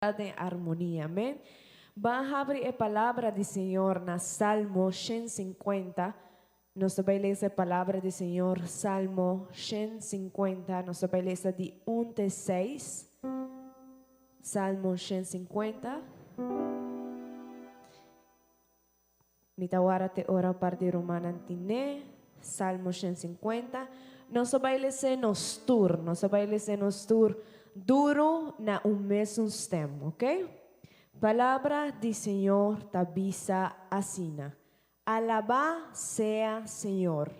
de armonía, amén. Vamos a abrir la palabra del Señor en Salmo 150. Nós vamos ler a palavra do Senhor, Salmo 150. Nós vamos ler de 1 até 6. Salmo 150. Mitawara te ora parte romana antine. Salmo 150. Nós vamos ler nos tur. Nós vamos ler nos tur duro na mesmo tempo, ok? Palavra do Senhor tabisa asina. Alabá sea Señor,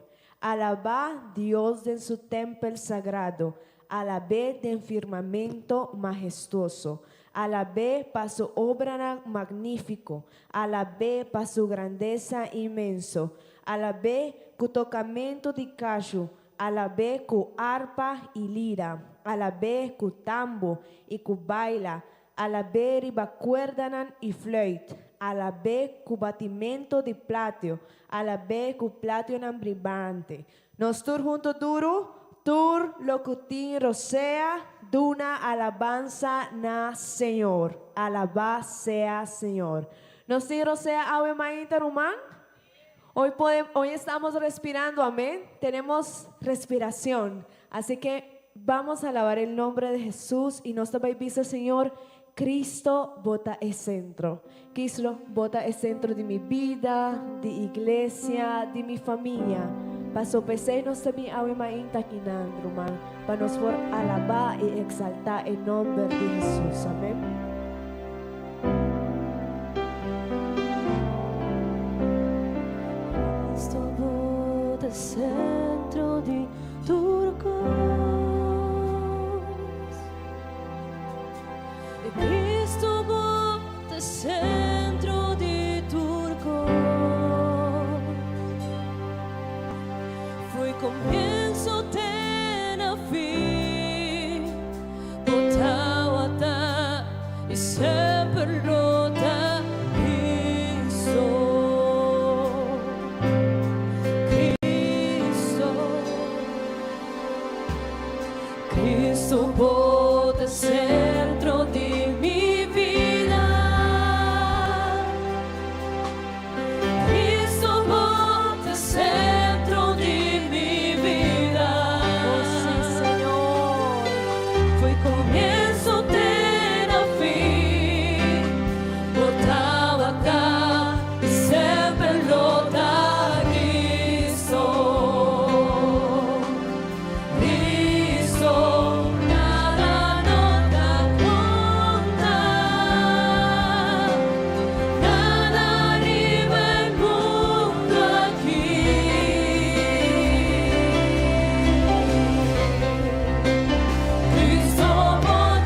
alabá Dios en su templo sagrado, alabé del firmamento majestuoso, alabé para su obra magnífico, alabé para su grandeza inmenso, alabé con tocamento de cacho, alabé con arpa y lira, alabé con tambo y con baila, alabé riba cuerdanan y flöjt, alabé com batimento de plateo, alabé com plateo nambribante. Nós tur junto duro, tur locutin rosea, duna alabanza na Senhor. Alabá sea Senhor. Nós tin rosea ave mainta rumán. Hoy estamos respirando, amén. Tenemos respiración. Así que vamos a alabar el nombre de Jesús y nos dice, Señor, Cristo bota el centro. Cristo bota el centro de mi vida, de iglesia, de mi familia. Para sopecernos también a una intaquinando, para nos por alabar y exaltar el nombre de Jesús. Amén. Cristo bota el centro de turcos. Cristo bota el centro de turcos. Fue comienzo tena fin, botawata y sempre lota Cristo. Cristo bota el centro de mi vida. Cristo bota el centro de mi vida. Oh, sí, Señor. Fue comienzo tena fin, botava acá y sempre lota Cristo. Cristo, nada nos da conta, nada arriba el mundo aquí. Cristo bota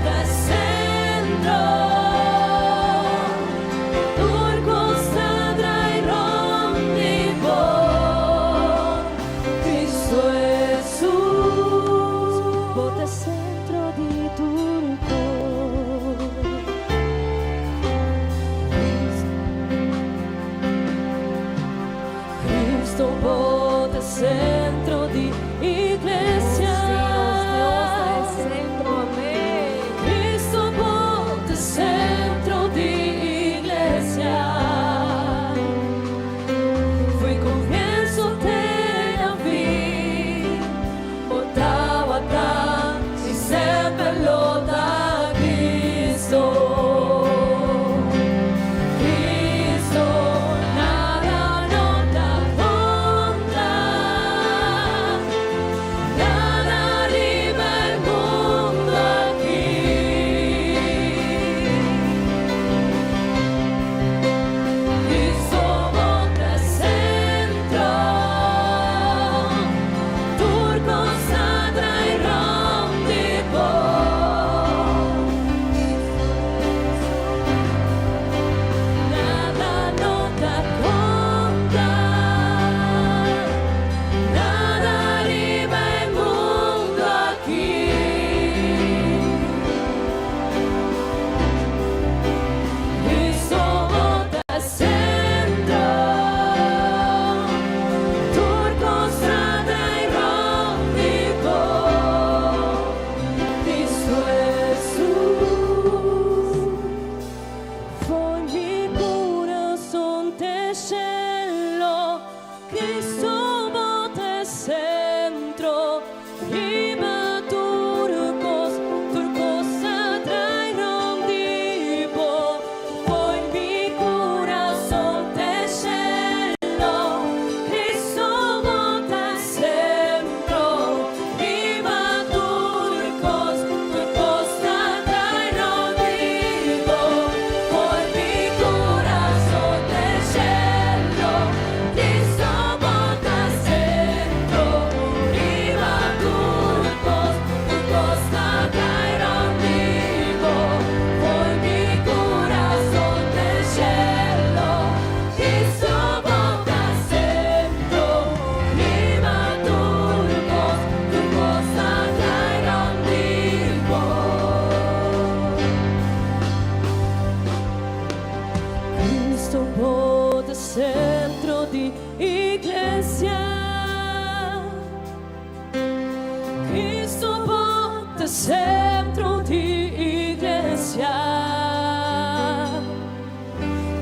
centro de iglesia.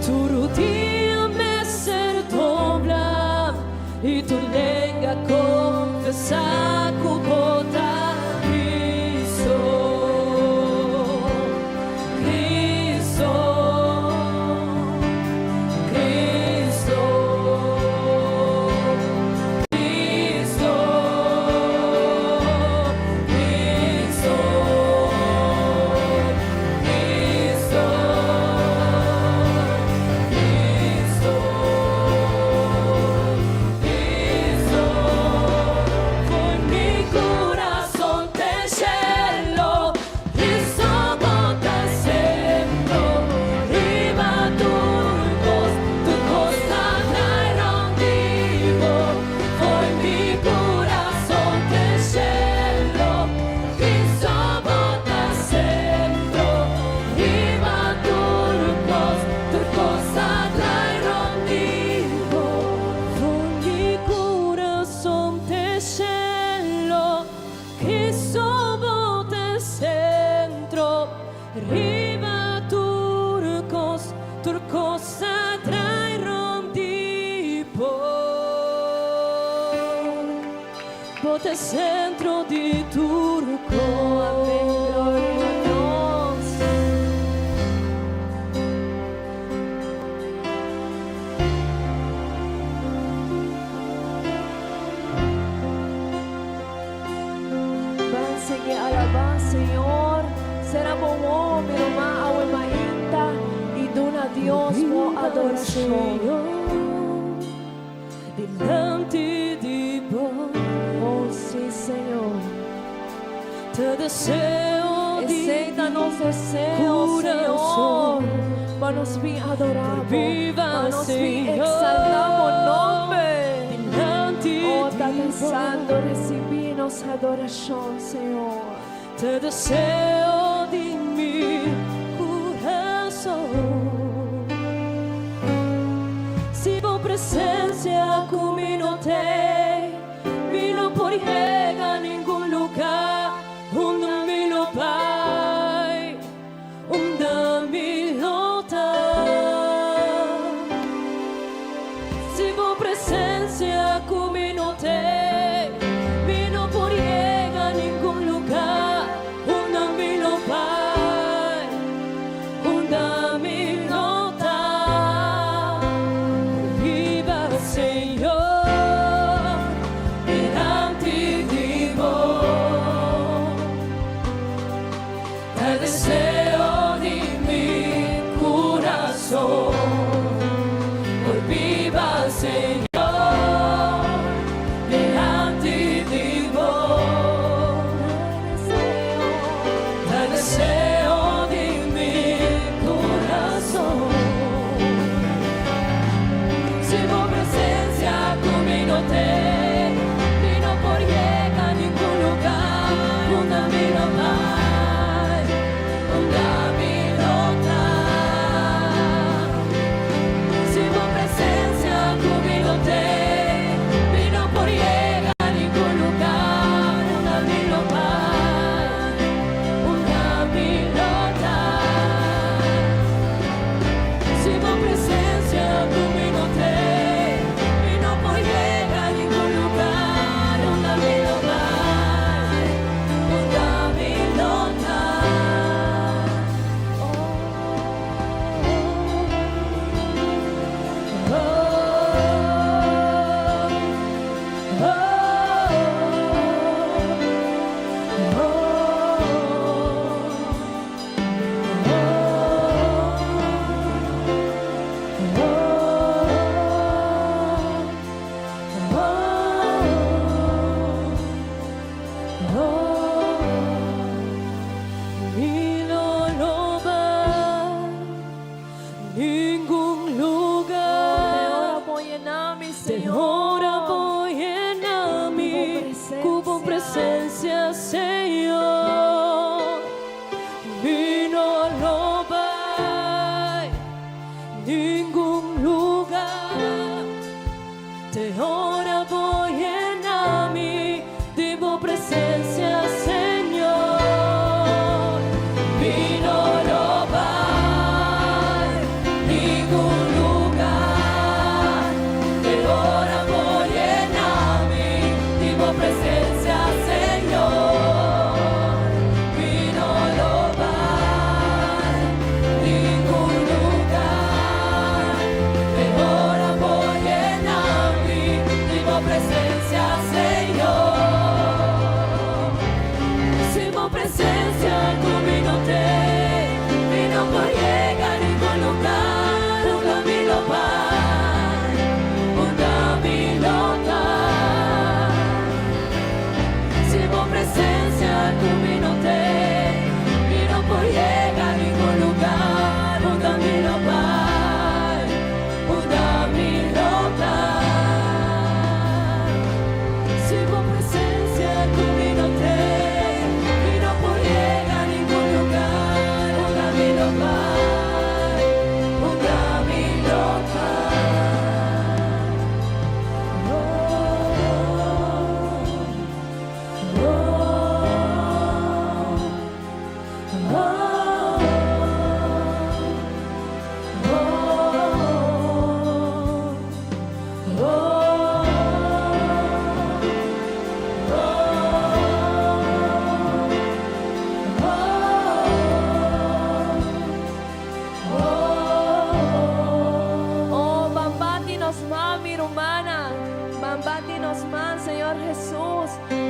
Tu rodilla me ser dobla y tu lengua confesa que bota Cristo, Cristo, Cristo, Cristo, Cristo, Cristo, Cristo, Cristo. Con mi corazón te cielo, Cristo bota centro, riba tu costa trae rondivo. Con mi corazón te cielo, Cristo bota centro, riba tu costa trae rondivo. Con mi corazón te cielo, Cristo bota centro, riba turcosa trae rondivo. Bota centro de turco. Amén, gloria a Dios. Van que alabar, Senhor. Será bom homem, uma alma inta e dona Deus por adoração. Delante de vos Oh, sim, Senhor. te deseo Aceita-nos de deseos, Senhor. coração. Vamos vir adorar, Viva, vamos vir Senhor. exaltar o nome. Delante Oh, está de pensando vos recibir nossa adoração, Senhor. te deseo de mi corazón. Si vos presencia comigo te, mi no por llega a ningún lugar, donde mi lo vai, donde mi lo da. Si vos presencia comigo te, mi no por llega a ningún lugar, donde mi lo vai, donde mi lo da. Viva Señor, delante de vos, te deseo de mi corazón. Hoy viva Señor, delante de vos, te deseo de mi corazón. Si vos presencia conmigo te, vino por llega a ningún lugar, donde mi no vai,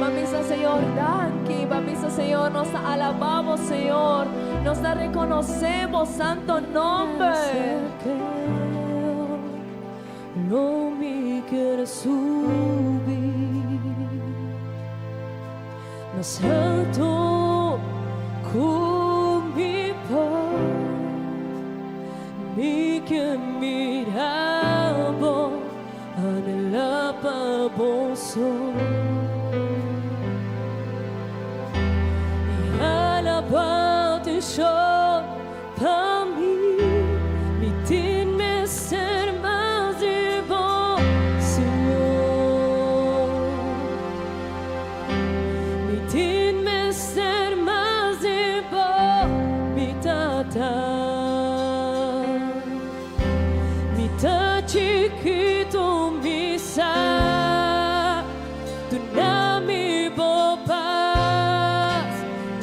Mamisa, Señor, danke. Mamisa, Señor, nos alabamos, Señor. Nos reconocemos, santo nombre. No me quiero subir más alto con mi paz, mi que miraba anhelaba vos y alabarte yo para mí, mi tin me ser más de vos, Señor, mi tin me ser más de vos, mi tata, mi ta chiquito, mi sa, tu na mi bopas,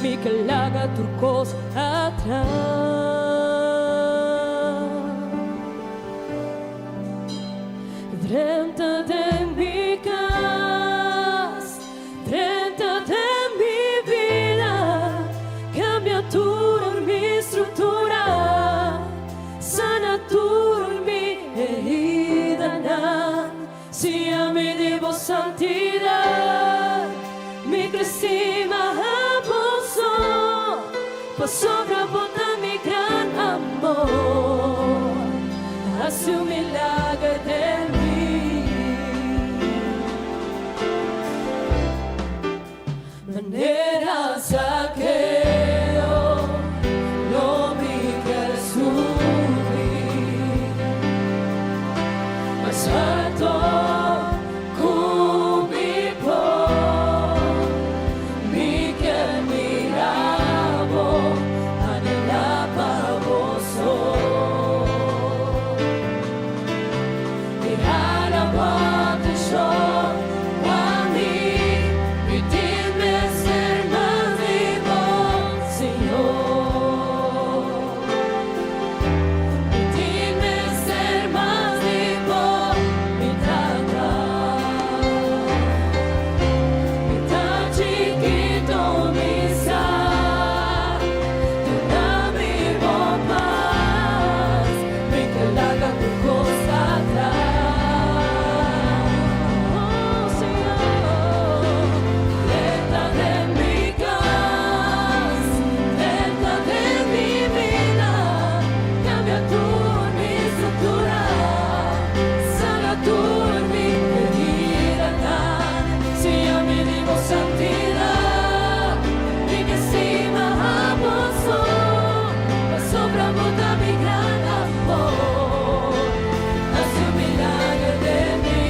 mi calaga turcos atrás. Drenta de mi casa, drenta de mi vida, cambia tu mi estructura, sana tu mi herida, si a mi debo santidad, mi crecima abuso, pues sobreabunda mi gran amor, hace un milagro de mí. Manera saqueo, no me quiero subir más alto con mi voz, mi que miraba anhelaba vos y alabarte yo a mí, mi dime ser más vivo, Señor, mi dime ser más vivo, mi tata chiquito, mi sa, tu da mi bopas, mi que larga tu cosa atrás. Oh, Señor, dentro de mi casa, dentro de mi vida, cambia tu mi estructura, sana tu mi herida, si yo me digo santidad, mi que estima a vos, sobreabunda mi gran amor, hace un milagro de mí,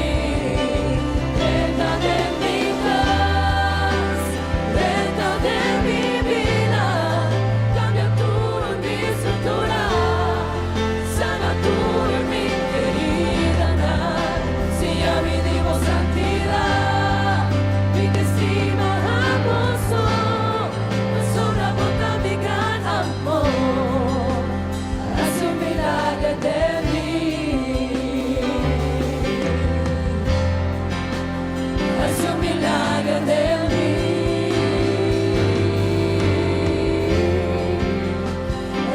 dentro de mi casa, dentro de mi vida, cambia tu mi estructura, sana tu mi herida, si a mí digo santidad, mi que estima a vos, sobreabunda mi gran amor, hace un milagro de mí, hace un milagro de mí,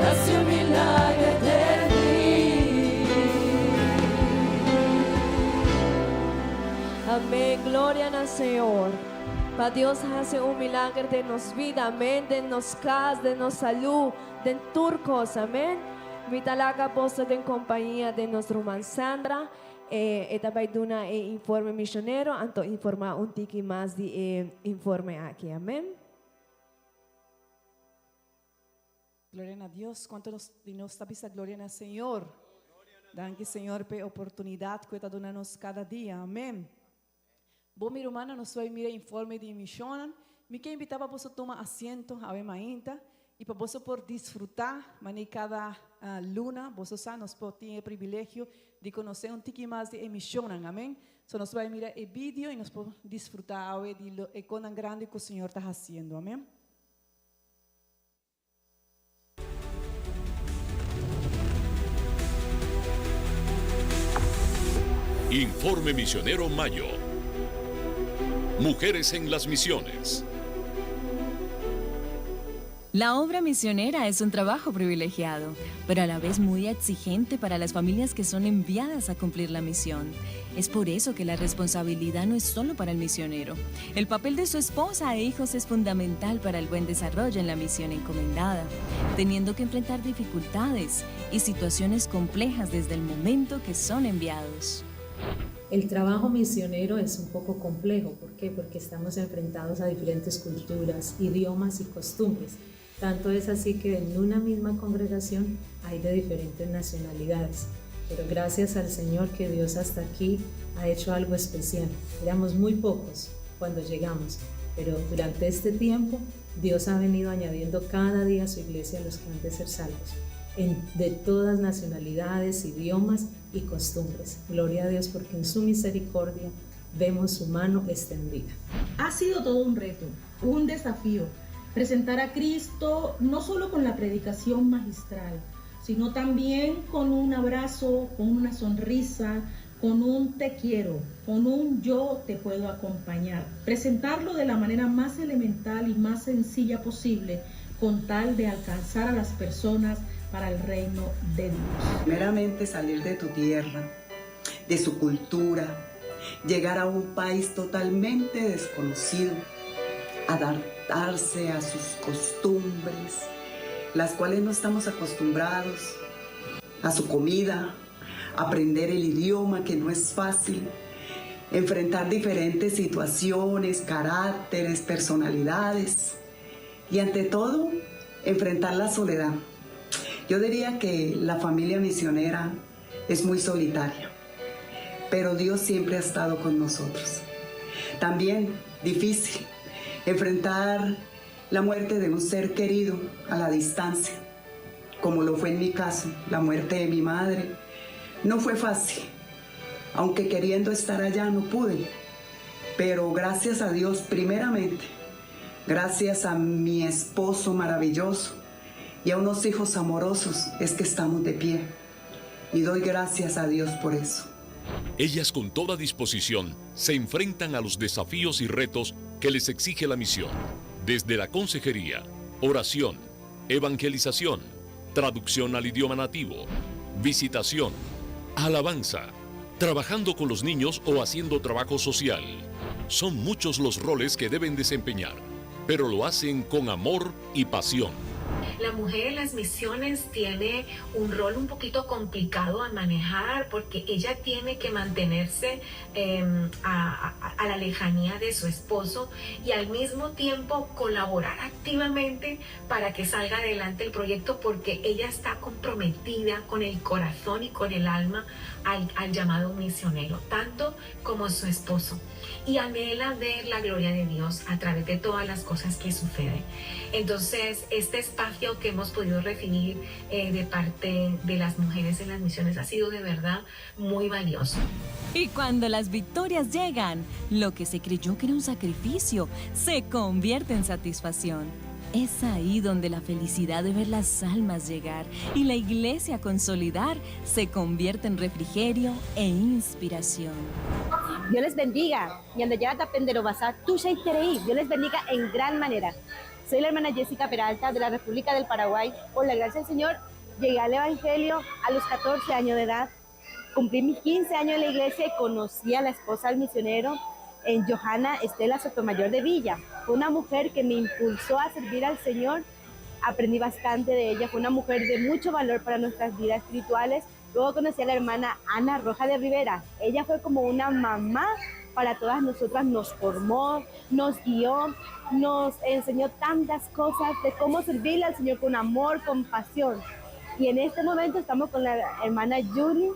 hace un milagro de mí. Amén, gloria al Señor. Para Dios hace un milagro de nos vida, amén, de nos casa, de nos salud, de turcos, amén. Mi talaga posta en compañía de nuestra hermana Sandra, esta baiduna informe misionero, anto informa un tiki más de informe aquí, amén. Gloria a Dios. ¿Cuánto nos tapisa gloria al Señor? Danke, Señor, por oportunidad que está dando cada día. Amén. Bom, minha irmã, nós vamos mirar informe de missão. Me quero invitar para você tomar assento, a ver mainta, e para você por desfrutar, mas cada luna, você sabe, nós podemos ter o privilégio de conhecer pouquinho mais de missão, amém? Então, nós vamos mirar o vídeo e nós podemos desfrutar de coisa grande que o Senhor está fazendo, amém? Informe Misionero Mayo. Mujeres en las Misiones. La obra misionera es un trabajo privilegiado, pero a la vez muy exigente para las familias que son enviadas a cumplir la misión. Es por eso que la responsabilidad no es solo para el misionero. El papel de su esposa e hijos es fundamental para el buen desarrollo en la misión encomendada, teniendo que enfrentar dificultades y situaciones complejas desde el momento que son enviados. El trabajo misionero es un poco complejo. ¿Por qué? Porque estamos enfrentados a diferentes culturas, idiomas y costumbres. Tanto es así que en una misma congregación hay de diferentes nacionalidades. Pero gracias al Señor que Dios hasta aquí ha hecho algo especial. Éramos muy pocos cuando llegamos, pero durante este tiempo Dios ha venido añadiendo cada día a su iglesia a los que han de ser salvos, de todas nacionalidades, idiomas y costumbres. Gloria a Dios, porque en su misericordia vemos su mano extendida. Ha sido todo un reto, un desafío, presentar a Cristo no solo con la predicación magistral, sino también con un abrazo, con una sonrisa, con un te quiero, con un yo te puedo acompañar. Presentarlo de la manera más elemental y más sencilla posible, con tal de alcanzar a las personas para el reino de Dios. Primeramente salir de tu tierra, de su cultura, llegar a un país totalmente desconocido, adaptarse a sus costumbres, las cuales no estamos acostumbrados, a su comida, aprender el idioma que no es fácil, enfrentar diferentes situaciones, caracteres, personalidades y ante todo, enfrentar la soledad. Yo diría que la familia misionera es muy solitaria, pero Dios siempre ha estado con nosotros. También difícil enfrentar la muerte de un ser querido a la distancia, como lo fue en mi caso, la muerte de mi madre. No fue fácil, aunque queriendo estar allá no pude, pero gracias a Dios primeramente, gracias a mi esposo maravilloso, y a unos hijos amorosos es que estamos de pie. Y doy gracias a Dios por eso. Ellas con toda disposición se enfrentan a los desafíos y retos que les exige la misión. Desde la consejería, oración, evangelización, traducción al idioma nativo, visitación, alabanza, trabajando con los niños o haciendo trabajo social. Son muchos los roles que deben desempeñar, pero lo hacen con amor y pasión. La mujer en las misiones tiene un rol un poquito complicado a manejar porque ella tiene que mantenerse a la lejanía de su esposo y al mismo tiempo colaborar activamente para que salga adelante el proyecto, porque ella está comprometida con el corazón y con el alma al llamado misionero, tanto como su esposo, y anhela ver la gloria de Dios a través de todas las cosas que suceden. Entonces, este espacio que hemos podido recibir de parte de las mujeres en las misiones ha sido de verdad muy valioso. Y cuando las victorias llegan, lo que se creyó que era un sacrificio se convierte en satisfacción. Es ahí donde la felicidad de ver las almas llegar y la iglesia consolidar se convierte en refrigerio e inspiración. Dios les bendiga. Y donde llega Tapendero Basá, Tuya y Tereí. Dios les bendiga en gran manera. Soy la hermana Jessica Peralta de la República del Paraguay. Por la gracia del Señor, llegué al Evangelio a los 14 años de edad. Cumplí mis 15 años en la iglesia y conocí a la esposa del misionero, en Johanna Estela Sotomayor de Villa. Fue una mujer que me impulsó a servir al Señor. Aprendí bastante de ella. Fue una mujer de mucho valor para nuestras vidas espirituales. Luego conocí a la hermana Ana Roja de Rivera. Ella fue como una mamá para todas nosotras. Nos formó, nos guió, nos enseñó tantas cosas de cómo servirle al Señor con amor, con pasión. Y en este momento estamos con la hermana Julie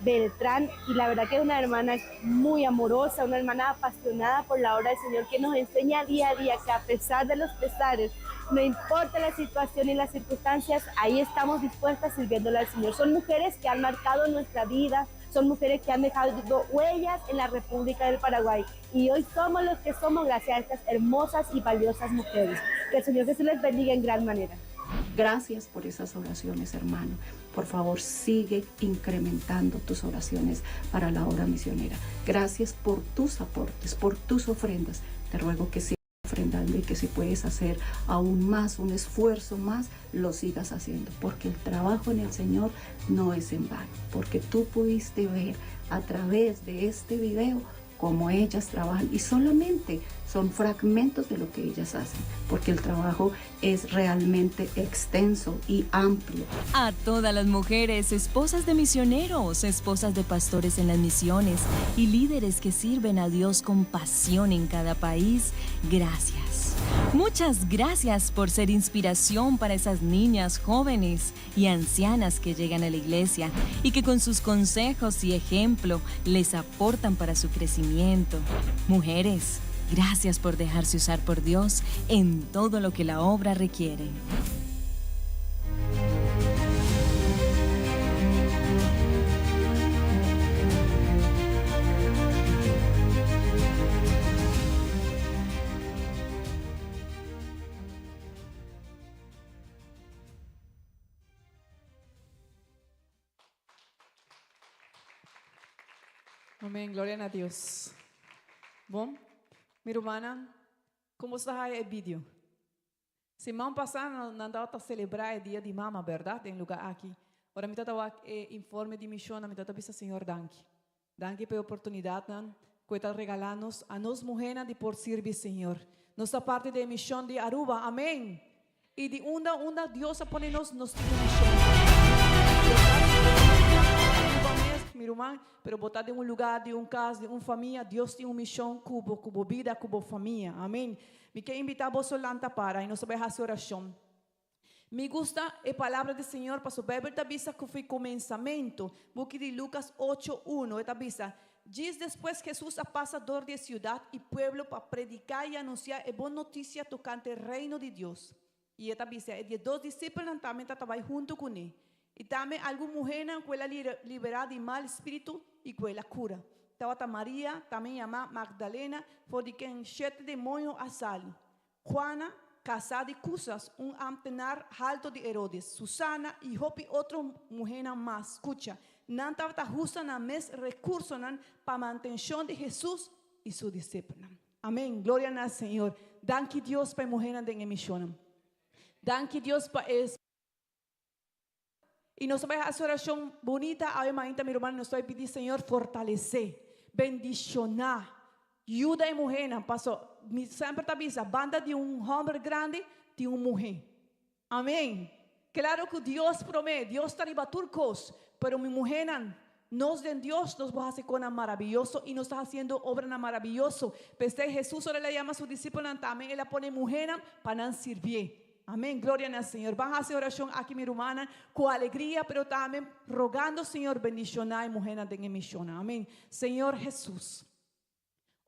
Beltrán, y la verdad que es una hermana muy amorosa, una hermana apasionada por la obra del Señor, que nos enseña día a día que a pesar de los pesares, no importa la situación y las circunstancias, ahí estamos dispuestas sirviéndole al Señor. Son mujeres que han marcado nuestra vida, son mujeres que han dejado huellas en la República del Paraguay, y hoy somos los que somos gracias a estas hermosas y valiosas mujeres. Que el Señor Jesús les bendiga en gran manera. Gracias por esas oraciones, hermano. Por favor, sigue incrementando tus oraciones para la obra misionera. Gracias por tus aportes, por tus ofrendas. Te ruego que sigas ofrendando y que si puedes hacer aún más, un esfuerzo más, lo sigas haciendo, porque el trabajo en el Señor no es en vano, porque tú pudiste ver a través de este video cómo ellas trabajan y solamente son fragmentos de lo que ellas hacen, porque el trabajo es realmente extenso y amplio. A todas las mujeres, esposas de misioneros, esposas de pastores en las misiones y líderes que sirven a Dios con pasión en cada país, gracias. Muchas gracias por ser inspiración para esas niñas, jóvenes y ancianas que llegan a la iglesia y que con sus consejos y ejemplo les aportan para su crecimiento. Mujeres, gracias por dejarse usar por Dios en todo lo que la obra requiere. Amém, glória a Deus. Bom, minha irmã, como está aí o vídeo? Semana passada nós andamos a celebrar o dia de mama, verdade? Em lugar aqui. Agora me estava informe de missão, me estava dizendo, Senhor, danke. Danke pela oportunidade que está regalando a nós mulheres de por servir, Senhor. Nossa parte da missão de Aruba, amém. E de onde Deus põe nos missão. Minha irmã, pero botar de um lugar, de casa, de uma família, Deus tem uma missão, cubo vida, cubo família, amém? Me quero invitar você a para e nós vamos fazer oração. Me gusta a palavra do Senhor, para saber a vista que foi começamento, book de Lucas 8:1, esta vista. Diz depois que Jesus é passador de cidade e pueblo para predicar e anunciar a boa notícia tocante o reino de Deus. E esta vista, de 2 discípulos também trabalham junto com ele. E também algumas mulheres que ela liberada de mal espírito e que ela cura. Estava Maria, também a Magdalena, foi de quem 7 demônios a sali. Juana, casada de Cusas, antenar alto de Herodes. Susana e outra mulher mais. Escucha, não estava justa na mes recursos para a manutenção de Jesus e seus discípulos. Amém. Glória ao Senhor. Danke Deus para a mulher de missão. Danke Deus para isso. E nós vamos fazer oração bonita, a minha irmã, nós vamos pedir, Senhor, fortalecer, bendicionar, ajuda a mulher, pastor, sempre está dizendo, banda de homem grande, de uma mulher, amém? Claro que Deus promete, Deus está em turcos, pero mi mulher, nós de Deus, nos vamos a hacer cosas maravillosas y nos está haciendo obras maravillosas. Pero Jesús ahora le llama a sus discípulos también, él la pone mujer para servir. Amém, glória ao Senhor. Vamos fazer oração aqui, minha irmã, com alegria, mas também rogando, Senhor, bendicionar a mulher de missão. Amém. Senhor Jesus.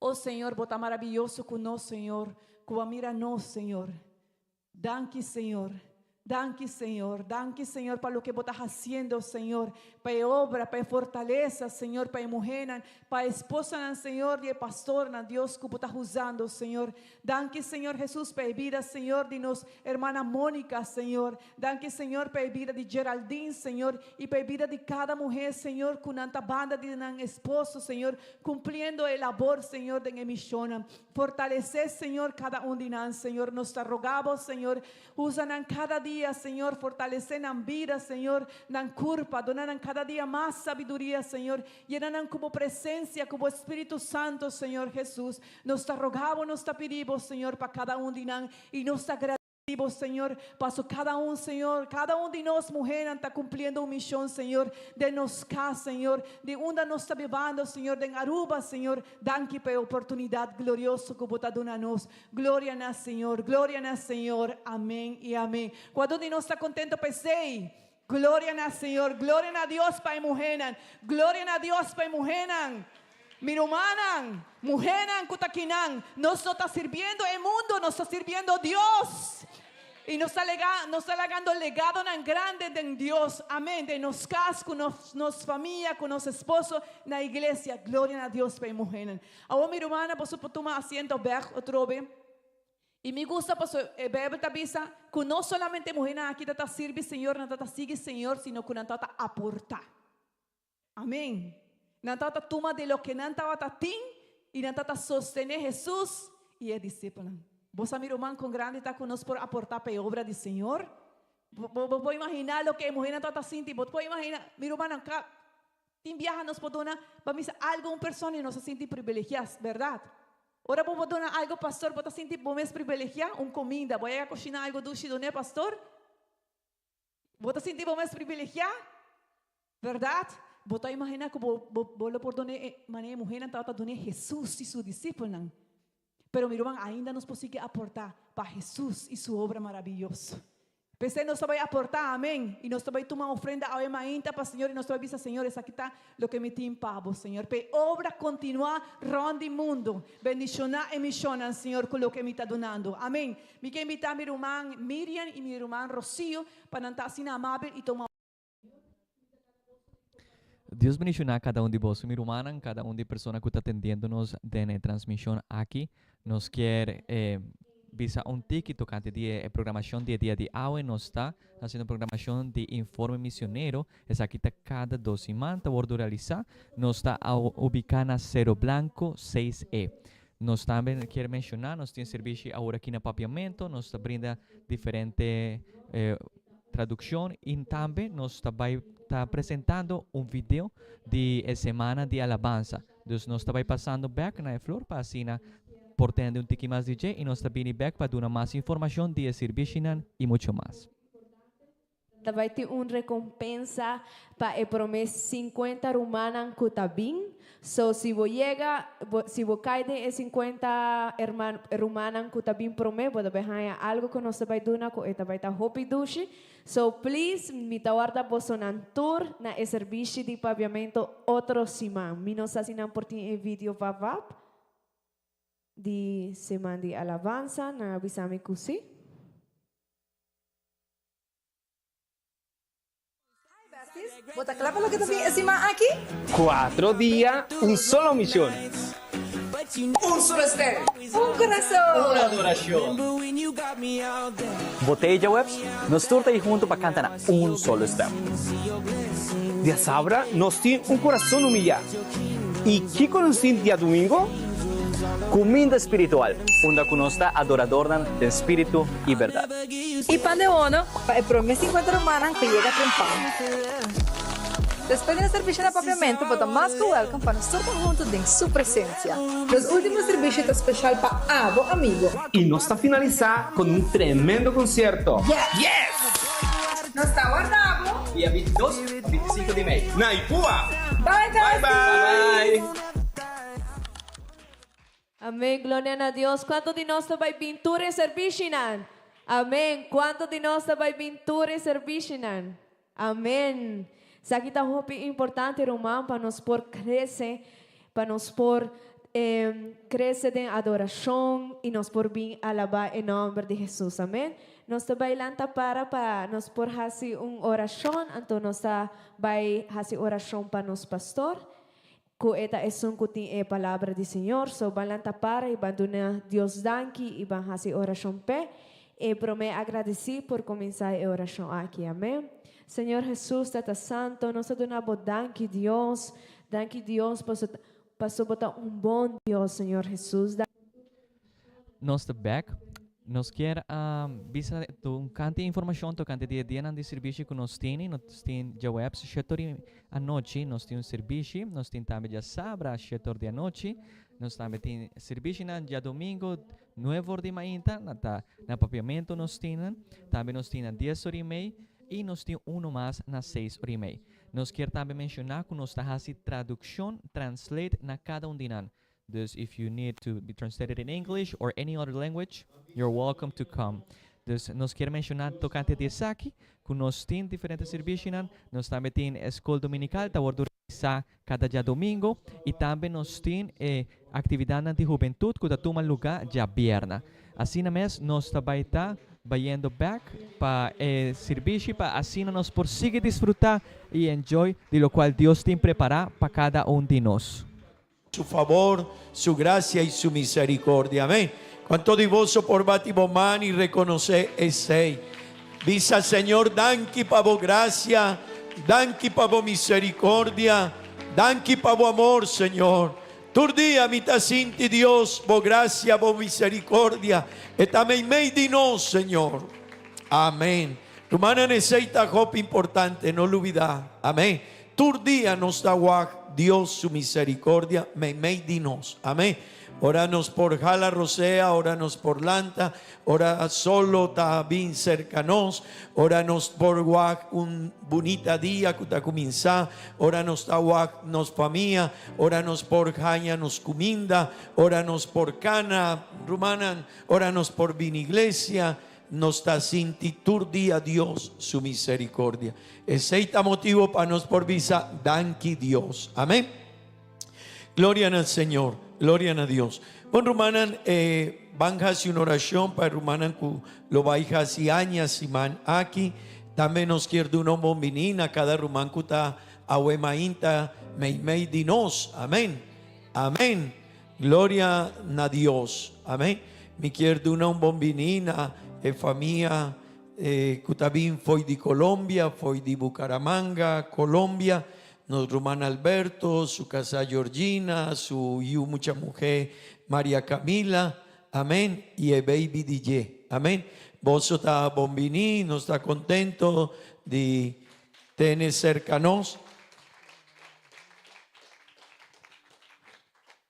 Oh, Senhor, bota maravilhoso conosco, Senhor. Com a mira nós, Senhor. Danke, Senhor. Danke, Senhor. Danke, Senhor, para o que você está fazendo, Senhor. Para a obra, para a fortaleza, Senhor, para a mulher, para a esposa, Senhor, e a pastora, Deus, que você está usando, Senhor. Danke, Senhor Jesus, para a vida, Senhor, de nossa irmã Mônica, Senhor. Danke, Senhor, para a vida de Geraldine, Senhor, e para a vida de cada mulher, Senhor, com tanta banda de esposo, Senhor, cumprindo a labor, Senhor, de missão. Fortalecer, Senhor, cada de nós, Senhor. Nos rogamos, Senhor, usa cada dia, Senhor, fortalecer na vida, Senhor, na curva, donar cada dia mais sabedoria, Senhor, llenar como presença, como Espírito Santo, Senhor Jesus. Nos rogamos, nos pedimos, Senhor, para cada de nós e nos agradecemos, Senhor, para cada Senhor, cada de nós, mulheres, está cumprindo uma missão, Senhor, de nos casa, Senhor, de onde nos está vivendo, Senhor, de Aruba, Senhor. Danke pela oportunidade gloriosa que você está dando a nós. Glória ao Senhor, glória ao Senhor. Amém e amém. Quando de nós está contento, pensei, glória ao Senhor, glória a Deus para a mulher, glória a Deus para a mulher. Minha irmã, mulher, cutaquinan, nos está sirviendo el mundo, nos está sirviendo Dios. Y nos está legando el legado tan grande de Dios. Amén. De nos casas, con nos familia, con nos esposos, en la iglesia. Gloria a Dios para mujer. Ahora, mi hermana, vos tomar asiento, ver otro vez. Y me gusta, pastor, Bebe Tabisa, que no solamente mujer aquí tata sirve Señor, no tata sigue Señor, sino que no tata aporta. Amén. No tata toma de lo que no tata tatín y no tata sostener Jesús y es discípulo. Vos a mi hermano con grande está con nosotros por aportar para la obra del Señor. Vos podés imaginar lo que mujer no tata sinti. Vos podés imaginar, mi hermano acá, tin viaja nos por donar, vamos a algo un persona y nos se siente privilegiados, ¿verdad? Ora vou donar algo, pastor, vou sentir bom privilegiar uma comida, vou cozinhar algo doce, não é, pastor? Vou sentir bom privilegiar, verdade? Vou imaginar que vou por donde maneira mulher não está donando Jesus e seu discípulo, não. Pero meu irmão ainda nos consegue aportar para Jesus e sua obra maravilhosa. Pensei, nós vai aportar, amém? E nós vai tomar ofrenda ao emainta para o Senhor e nós vai dizer, Senhor, isso aqui está o que me tem pavo, Senhor. Para obra continuar ronda o mundo. Bendicionar e missionar, Senhor, com o que me está donando. Amém? Me quero invitar minha irmã Miriam e minha irmã Rocio para não estar assim amável e tomar. Deus bendiga a cada de vós, minha irmã, cada de pessoas que está atendendo-nos na transmissão aqui. Nos quer visa un ticket tocante de programación de día de hoy nos está haciendo programación de informe misionero. Es aquí cada 2 semanas por realizar. Nos está ubicada en Cerro Blanco 6E. Nos también quiere mencionar, nos tiene servicio ahora aquí en Papiamento, nos brinda diferente traducción y también nos está presentando un video de semana de alabanza. Entonces nos está pasando back en la flor para así portando un tiki más DJ y nos está viendo back para dar más información de servicio y mucho más. Vai ter uma recompensa para o promesso 50 rumanas que está bem. So, se você chega, se você cai de 50 rumanas que está bem promesso, você vai ganhar algo que nós vai dar, que vai estar rápido. So, please, me guarda bolsonaro tour na serviço de paviamento outra semana. Me nós assinamos por ti vídeo vavap de semana de alabanza na Bisami Kusi. ¿Bota claro lo que te encima aquí? 4 días, un solo misión. Un solo estéreo. Un corazón. Una adoración. Botella Webs nos turta y junto para cantar un solo step. Día sabra nos tiene un corazón humillado. ¿Y qué conocen día domingo? Comida espiritual, donde conozca adorador de espíritu y verdad. Y pan de bono para el promedio 50 romanas que llega triunfando. Después del servicio de apapiamento, vota más que welcome para nuestro conjunto en su presencia. Los últimos servicios especial para Abo Amigo. Y nos está finalizada con un tremendo concierto. Yes! Nos está guardando. Día 22 a 25 de mayo. Naipúa. Bye, guys. Bye, bye. Amém, glória a Deus. Quanto de nós vai pintura e serviço? Amém. Quanto de nós vai pintura e serviço? Amém. Isso aqui está muito importante, irmão, para nós por crescer, para nós por crescer em adoração e nós por vir alabar em nome de Jesus. Amém. Nós também lanta para nós por fazer uma oração, então nós vai fazer oração para nós pastor. Que esta é a palavra do Senhor, so balanta para e banduna Deus danki e ban fazer oração pé e promete agradecer por começar a oração aqui, amém. Senhor Jesus, Tata Santo, nós donamos danki Deus para botar bom Deus, Senhor Jesus. Nós back. Nos quer visa tocante informação tocante de dia de serviço que nós temos já web setor à noite nós temos serviço nós temos também já sabra setor de à noite nós também temos serviço na dia domingo 9 de manhã na papiamento nós temos também nós temos 10h30 e nós temos mais na 6h30 nós quer também mencionar que nós está fazendo tradução translate na cada de nós. Thus, if you need to be translated in English or any other language, you're welcome to come. Thus, nos quer mencionar tocante de aqui, que nós temos diferentes serviços, nós também temos escola dominical, que realizar cada dia domingo, e também nós temos atividade de juventude, que toma lugar dia viernes. Assim mesmo, nós também está vayendo back para serviço, para assim nós por seguir desfrutar e enjoy de lo qual Deus tem preparado para cada de nós. su favor, su gracia y su misericordia. Amén. Quanto di vosso porvati bomani reconoce esei. Visa Señor, danki pa vo gracia, danki pa vo misericordia, danki pa vo amor, Señor. Turdia mita sinti Dios, vo gracia, vo misericordia, et amei di nos, Señor. Amén. Rumana necesita hope importante, no lo olvida. Amén. Turdia nos da Dios su misericordia, mei di nos. Amén. Oranos por Jala Rosea, oranos por Lanta, ora solo también cercanos, oranos por Wak un bonita día que comienza, oranos ta Wak nos famia, oranos por Jaya nos cuminda, oranos por Cana, Rumanan, oranos por Vin Iglesia, nos ta sinti turdi a Dios su misericordia. Ese motivo para nos por visa, danki Dios. Amén. Gloria al Señor. Gloria a Dios. Bon Rumanan, van a hacer una oración para Rumanan que lo va a hacer años y man aquí. También nos quiere una bombinina cada Ruman que está ahuemainta mei dinos. Amén. Amén. Gloria a Dios. Amén. Me quiere una bombinina familia que también fue de Colombia, fue de Bucaramanga, Colombia. Nos Román Alberto, su casa Georgina, su mucha mujer María Camila, amén, y el baby DJ, amén. Vos está bombini, nos está contento de tener cercanos.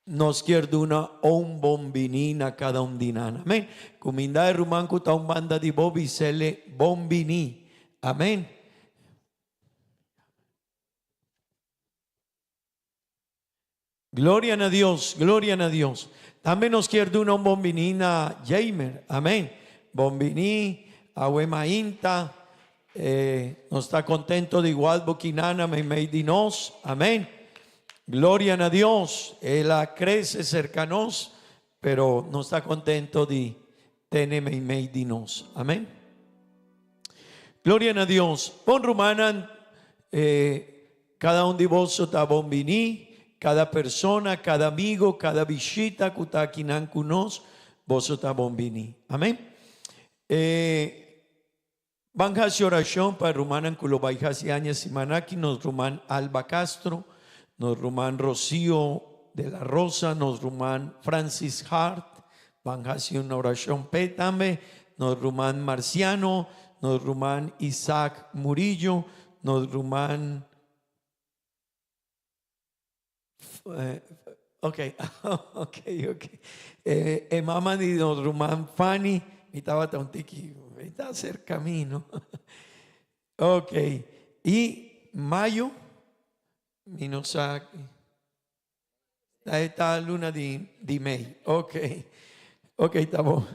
Nos quiere una un bombinina cada un dinana, amén. Comunidad de Rumán que está un banda de Bobby Sele bombini, amén. Gloria a Dios, gloria a Dios. También nos quiere una bombinina Jamer, amén. Bombini, ahuemainta, nos está contento de igual boquinana, me dinos, amén. Gloria a Dios, Él crece cercanos, pero no está contento de tener me dinos, amén. Gloria a Dios. Pon Rumanan, cada un de vosotros está bombini. Cada persona, cada amigo, cada visita que está aquí en nos, vos está bombini. Amén. Van a hacer oración para Rumanan que lo vais a hacer años y manaki, nos Rumán Alba Castro, nos Rumán Rocío de la Rosa, nos Rumán Francis Hart, van a hacer una oración pétame, nos Rumán Marciano, nos Rumán Isaac Murillo, nos Rumán ok. Mamá de nos Rumán Fanny, mi estaba tan tiki, está cerca mío. Ok. Y Mayo, mi no sabe. Esta luna de May. Ok, está bueno.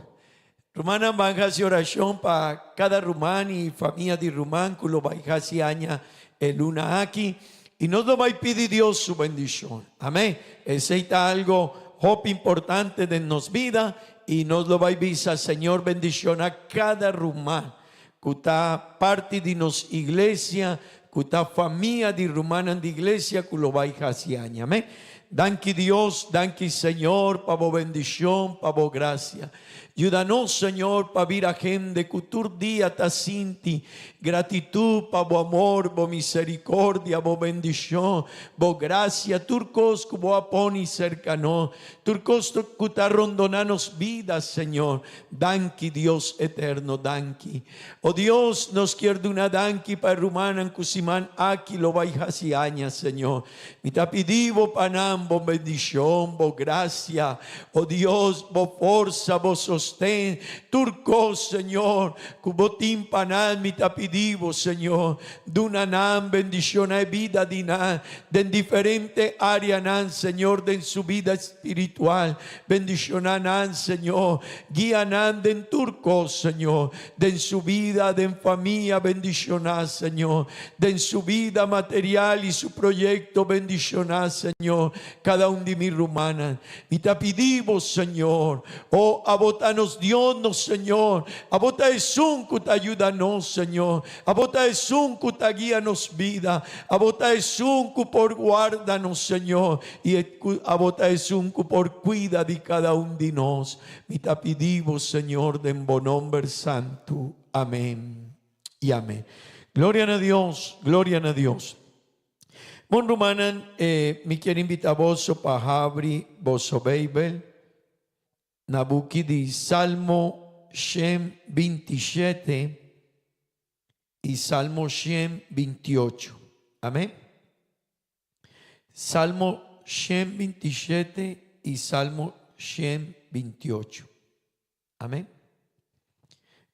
Rumana van a hacer oración para cada rumán y familia de rumán que lo va a hacer aña el luna aquí. Y nos lo va a pedir Dios su bendición. Amén. Ese está algo hope importante de nos vida. Y nos lo va a pedir Señor bendición a cada rumán. Que está parte de nos iglesia. Que está familia de rumana de iglesia. Que lo va a hacer. Amén. Danke Dios, danke Señor, para vos bendición, para vos gracia. Ayúdanos, Señor, para vir a gente que tu día te sinti gratitud, para vos amor, vos misericordia, vos bendición, vos gracia, turcos que vos aponi cercano, turcos que te rondonanos vidas, Señor. Danke Dios eterno, danke. Oh Dios, nos quiere una danke para Rumanan Cusimán, aquí lo vais a hacer, Señor. Me te pedimos panam, vos bendición, vos gracia, oh Dios, vos fuerza, vos sostén, turcos, Señor, cubo timpanal, mi te pedimos, Señor, dunanam, bendición a vida dinan, de diferente área nan, Señor, de en su vida espiritual, bendición nan, Señor, guíanan de en turcos, Señor, de en su vida, de en familia, bendición, Señor, de en su vida material y su proyecto, bendición, Señor, cada un de mis rumanas. Y te pedimos, Señor, oh, abotanos Dios, no, Señor, abota es un que te ayúdanos, Señor, abota es un que te guíanos vida, abota es un que por guárdanos, Señor, y abota es un que por cuida de cada un de nos. Y te pedimos, Señor, de en buen nombre santo. Amén y amén. Gloria a Dios, gloria a Dios. Mon rumanan, mi quiero invitar vos para abrir vos Bible, Nabuki di Salmo 127 y Salmo 128. Amén. Salmo 127 y Salmo 128. Amén.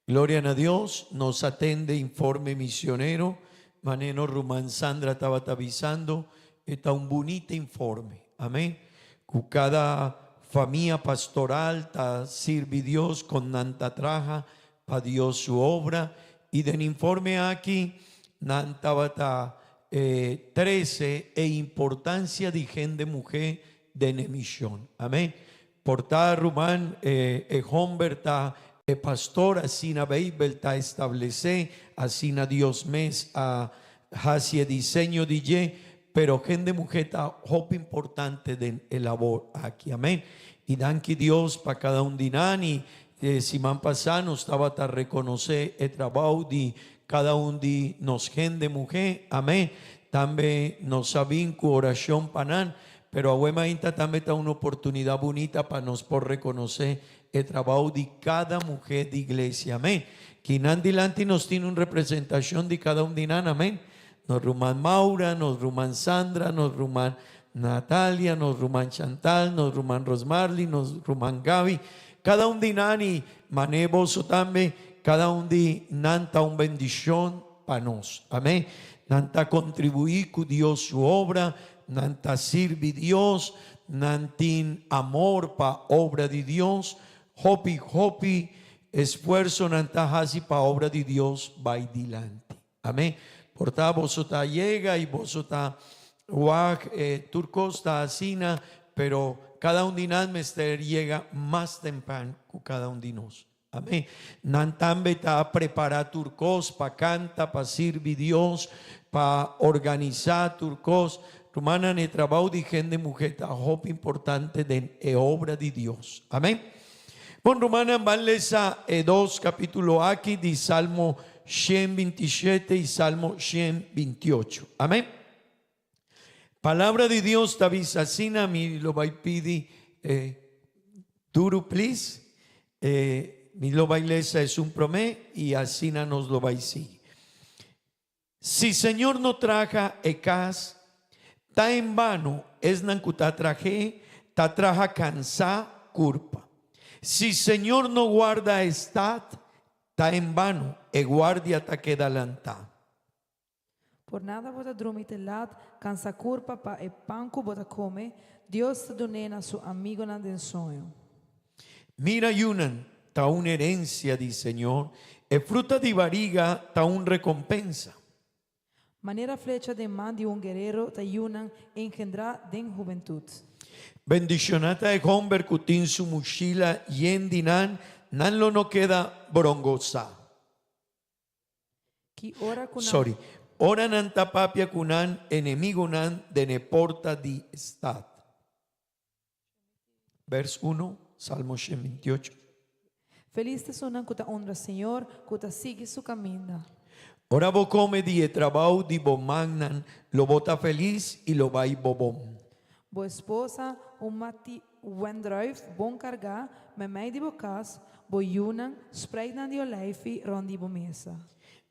Gloria a Dios. Nos atende informe misionero. Maneno Rumán Sandra estaba avisando. Está un bonito informe. Amén. Con cada familia pastoral ta sirve Dios con nanta traja para Dios su obra. Y del informe aquí, nanta bata 13 e importancia de gente mujer de misión. Amén. Portar Rumán Humberta pastor así na Bible ta establece así na Dios mes a hacia diseño DJ, pero gente mujer ta hop importante de el labor aquí. Amén. Y dan que Dios para cada un dinani si man pasano estaba ta reconocer el trabajo de cada un de nos gente mujer. Amén. También nos sabín cu oración panan, pero a Inta también está una oportunidad bonita para nos por reconocer el trabajo de cada mujer de iglesia. Amén. Que Nandilanti nos tiene una representación de cada un dinan. Amén. Nos ruman Maura, nos ruman Sandra, nos ruman Natalia, nos ruman Chantal, nos ruman Rosmarly, nos ruman Gaby. Cada un dinan y maneboso también, cada un di nanta un bendición para nos. Amén. Nanta contribuir con Dios su obra, nanta sirve Dios, nantin amor pa obra de Dios. Hopi, esfuerzo nantahasi pa obra de Dios va adelante. Amén. Porta vosota llega y vosota wag turcos ta asina, pero cada un dinan mester llega más temprano con cada un de nos. Amén. Nantambe ta prepara turcos pa canta, pa sirvi Dios, pa organizar turcos. Rumana ne trabajo de gente mujer ta hop importante de obra de Dios. Amén. Bon Romana Valesa 2 capítulo aquí de Salmo 127 y Salmo 128. Amén. Palabra de Dios tavisasina mi lo va a pedir duro please. Mi lo bailesa es un promé y así nos lo va a decir. Si Señor no traja ecas, ta en vano es nancuta traje, ta traja cansa culpa. Si Señor no guarda estat, ta en vano, e guardia ta queda lanta. Por nada bota drumitelat, cansa curpa pa e panco bota come, Dios te donena su amigo na den sonho. Mira yunan, ta una herencia di Señor, e fruta di variga, ta un recompensa. Manera flecha de man de un guerrero ta yunan engendra den juventud. Bendicionata e homber cutin su mochila yendinan, nan lo no queda brongosa. Sorry. Ora nan tapapia kunan enemigo nan de neporta di stat. Vers 1, Salmo 128. Feliz te sonan cuta honra Señor, cuta sigue su camino. Ora bo come di e trabajo di bo magnan, lo bota feliz y lo vai bobom. Bo esposa, mati buen drive, bon carga, me mei di bocas, bo yunan, spreidan di oleifi, rondi bo mesa.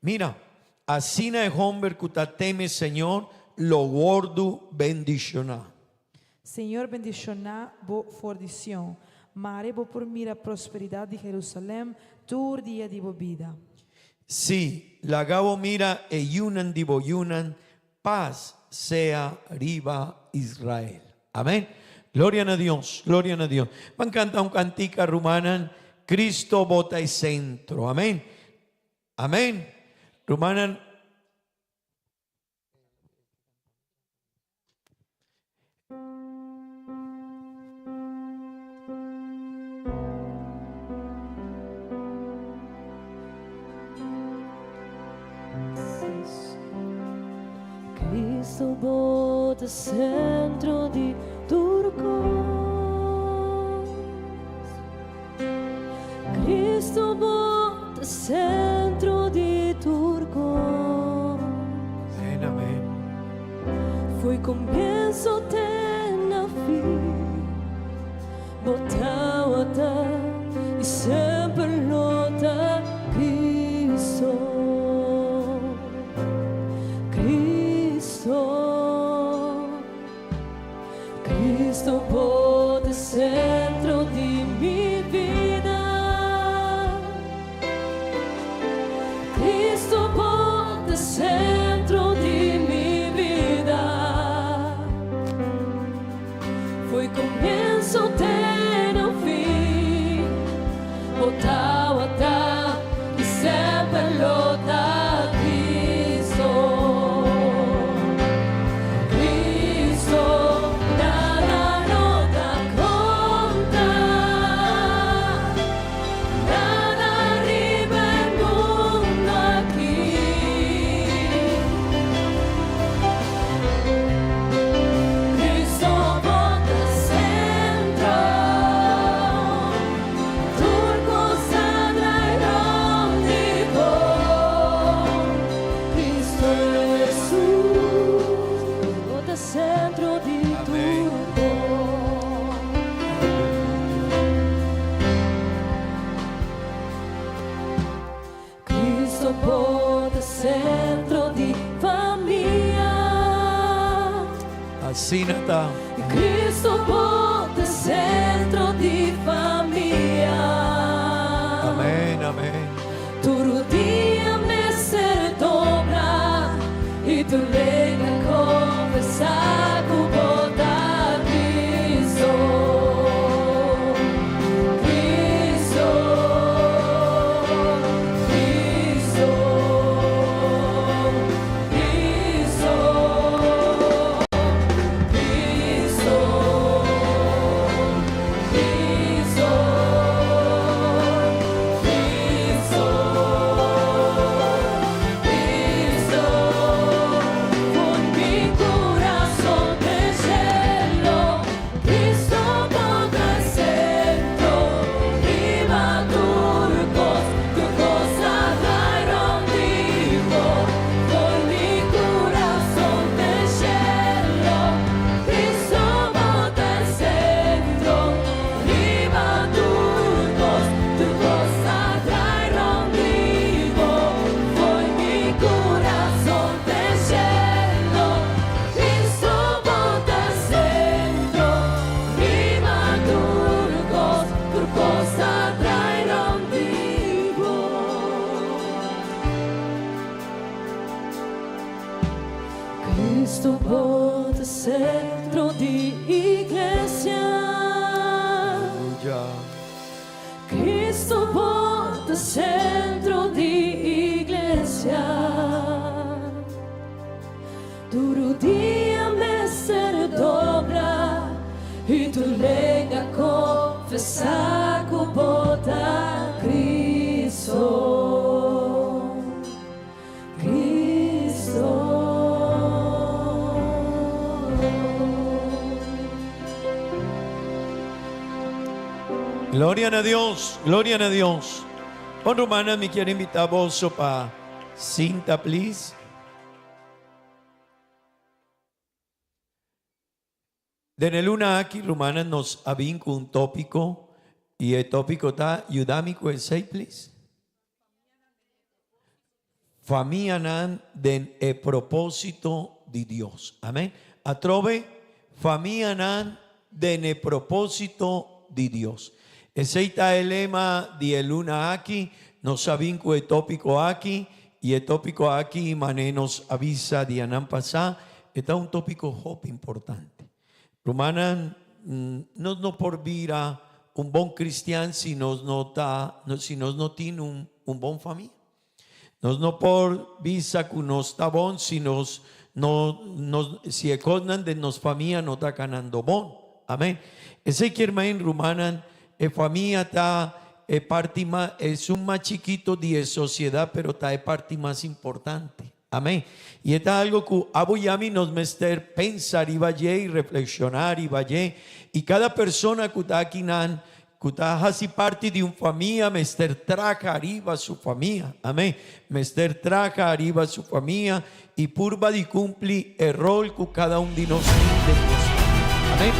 Mira, así na e homber cuta teme Señor, lo gordo bendiciona. Señor bendiciona bo fordición, mare bo por mira prosperidad de Jerusalén, tur dia di bo vida. Sí, la gabo mira e yunan di bo yunan, paz sea arriba Israel. Amén. Gloria a Dios, gloria a Dios. Van canta un cantica rumana, Cristo bota el centro. Amén. Amén. Rumana. Cristo bota centro di Turcos. Cristo bota centro di Turcos. Amén, amén. Foi comienzo até na fim. Bota, bota e sempre nota Cristo. Cristo pode centro di mi vida. Cristo pode centro di mi vida. Foi comienzo até no fim. Bota, bota e sempre lota Cristo. Centro di Turco. Cristo pode centro di famiglia. Así está. Cristo pode centro di famiglia. Amén, amén. Todo dia me ser dobra e tu lega confessar com boda Cristo. Cristo, Cristo, Cristo, Cristo, Cristo, Cristo, Cristo. Con mi corazón te cielo, Cristo pondrá el centro, viva turcos, turcos adoraron dijo. Con mi corazón te cielo, Cristo pondrá el centro, viva turcos, turcos adoraron dijo. Con mi corazón te cielo, Cristo pondrá el centro, viva turcos, turcos adoraron dijo. Cristo pode centro di iglesia. Aleluya. Cristo pode centro di iglesia. Todo dia me ser dobra e tu lega confessar com boda Cristo. Cristo. Gloria a Dios, gloria a Dios. Con Romana me quiero invitar a vos para cinta, please. Desde luna aquí, Romana nos avinca un tópico y el tópico está, ayúdame con el 6, please. Familia nan den el propósito de Dios. Amén. Atrove, familia nan den el propósito de Dios. Ese está el lema de luna aquí, nos avinca el tópico aquí y el tópico aquí, mané nos avisa de anan pasá. Está un tópico hop importante. Romana, no por vida un buen cristiano si nos no tiene un buen familia. No por visa que nos está bon si si econan de nos familia no está ganando bon. Amén. Ese que hermano Romana, familia está parte más, es un más chiquito de sociedad, pero está es parte más importante. Amén. Y esto es algo que aboyami nos mester pensar y vaya y reflexionar y vaya. Y cada persona que está aquí que está así parte de una familia, mester traca arriba su familia. Amén. Mester traca arriba su familia y purba de cumplir el rol que cada uno de nosotros tiene. Amén.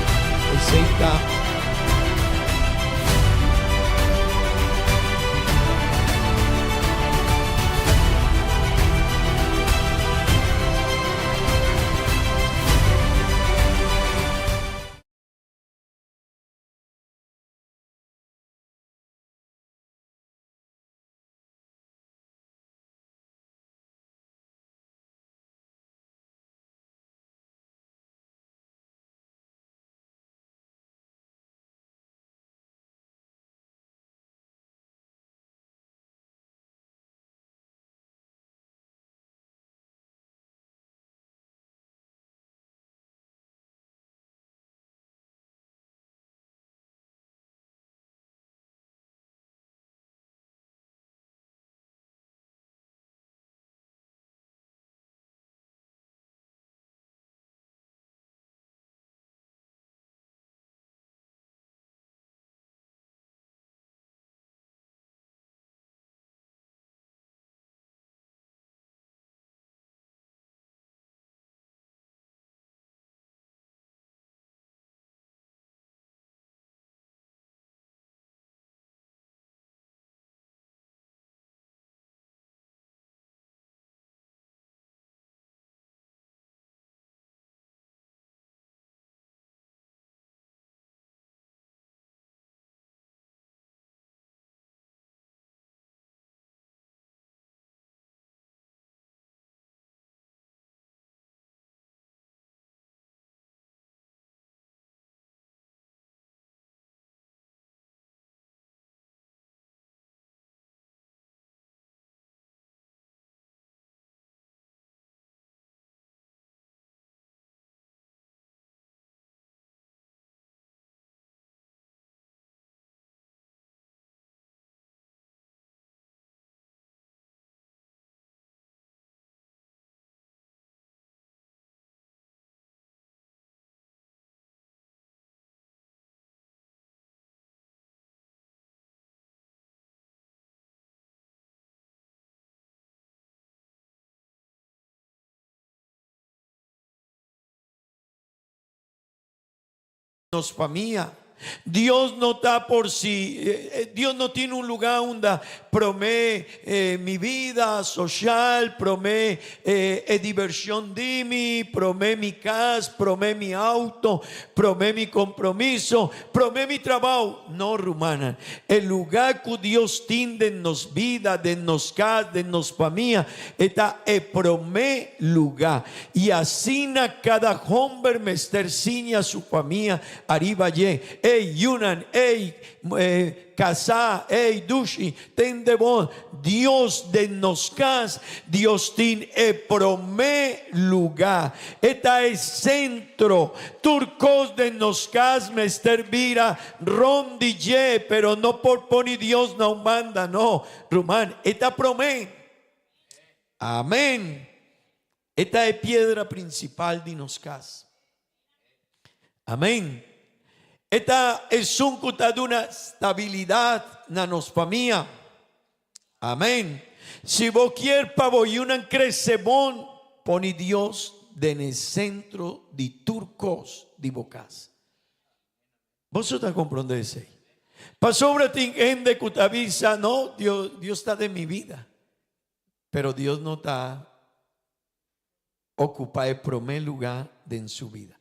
Nos familia. Dios no está por sí, Dios no tiene un lugar donde promete mi vida social, promete diversión de mí, promete mi casa, promete mi auto, promete mi compromiso, promete mi trabajo. No, rumana, el lugar que Dios tiene en nos vida, de nos casa, de nos familia, está el promete lugar. Y así cada hombre mester ciña su familia arriba ye. Ey, Yunan, ey, Casá, ey, Dushi, ten de vos, Dios de nos cas, Dios tiene promé lugar. Esta es centro, turcos de nos cas, mester vira, rondille, pero no por poni Dios no manda, no, rumán, esta promé. Amén. Esta es piedra principal de nos cas. Amén. Esta es un cuta de una estabilidad na nos familia. Amén. Si vos quieres pavoyunan crecebón, poni Dios en el centro de turcos de bocas. Vos estás comprando ese. Pasó sobre ti gente que te avisa, no, Dios está de mi vida. Pero Dios no está ocupa el primer lugar en su vida.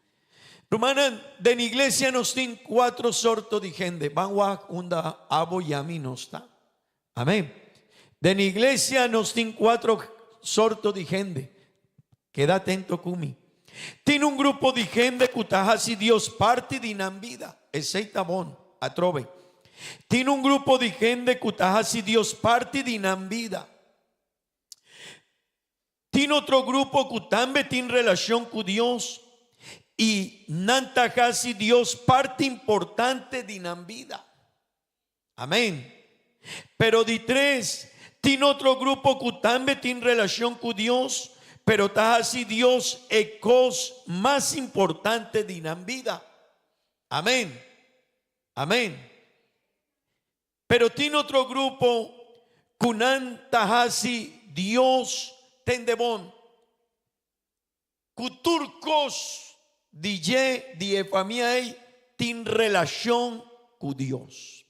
Hermana, de la iglesia nos tienen 4 sortos de gente. Van a unda abo y a mí no está. Amén. De la iglesia nos tienen 4 sortos de gente. Queda atento conmigo. Tiene un grupo de gente que está así Dios parte de la vida. Ese tabón, atrove. Tiene un grupo de gente que está así Dios parte de la vida. Tiene otro grupo que también tiene relación con Dios. Y nanta casi Dios parte importante de la vida. Amén. Pero de 3, tiene otro grupo que también tiene relación con Dios, pero está así Dios es cosa más importante de la vida. Amén. Amén. Pero tiene otro grupo, Kunan Tahasi, Dios tendebon. Kuturcos DJ de familia tin relación con Dios.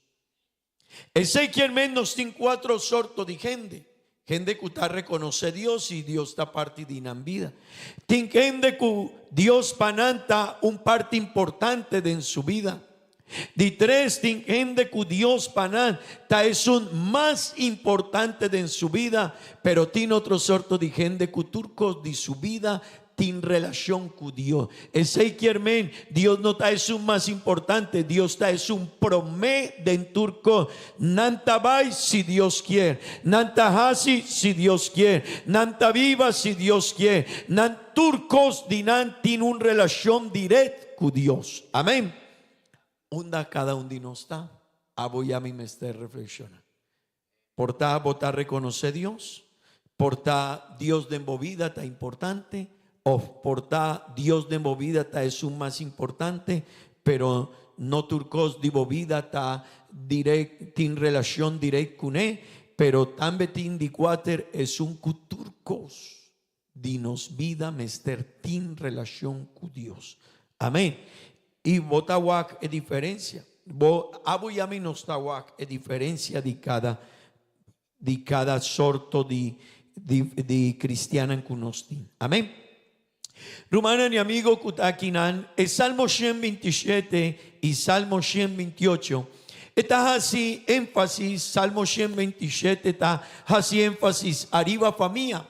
Ese quien menos tiene 4 sortos de gente. Gente que está reconoce a Dios y Dios está parte de la vida. Tiene gente que Dios pananta un parte importante de en su vida. De 3, tiene gente que Dios pananta es un más importante de en su vida, pero tiene otro sorto de gente que turcos de su vida tiene relación con Dios. Ese quiermen, Dios no está es un más importante, Dios está es un promé de en turco. Nanta vai si Dios quiere, nanta hasi si Dios quiere, nanta viva si Dios quiere, nan turcos dinan tiene una relación directa con Dios. Amén. Onda cada uno de nosotros está, voy a mí me esté reflexionando. Por ta votar reconocer Dios, por ta Dios de movida está importante. O por ta Dios de movida ta es un más importante, pero no turcos de movida ta direct en relación directa con él, pero también tin di cuater es un turcos dinos vida mester tin relación con Dios. Amén. Y botawak es diferencia. Abo yami nos tawak es diferencia de cada sorto de cristiana en kunostin. Amén. Rumana y amigo Kutakinan, el Salmo 127 y Salmo 128. Está así énfasis, Salmo 127 está así énfasis, arriba familia.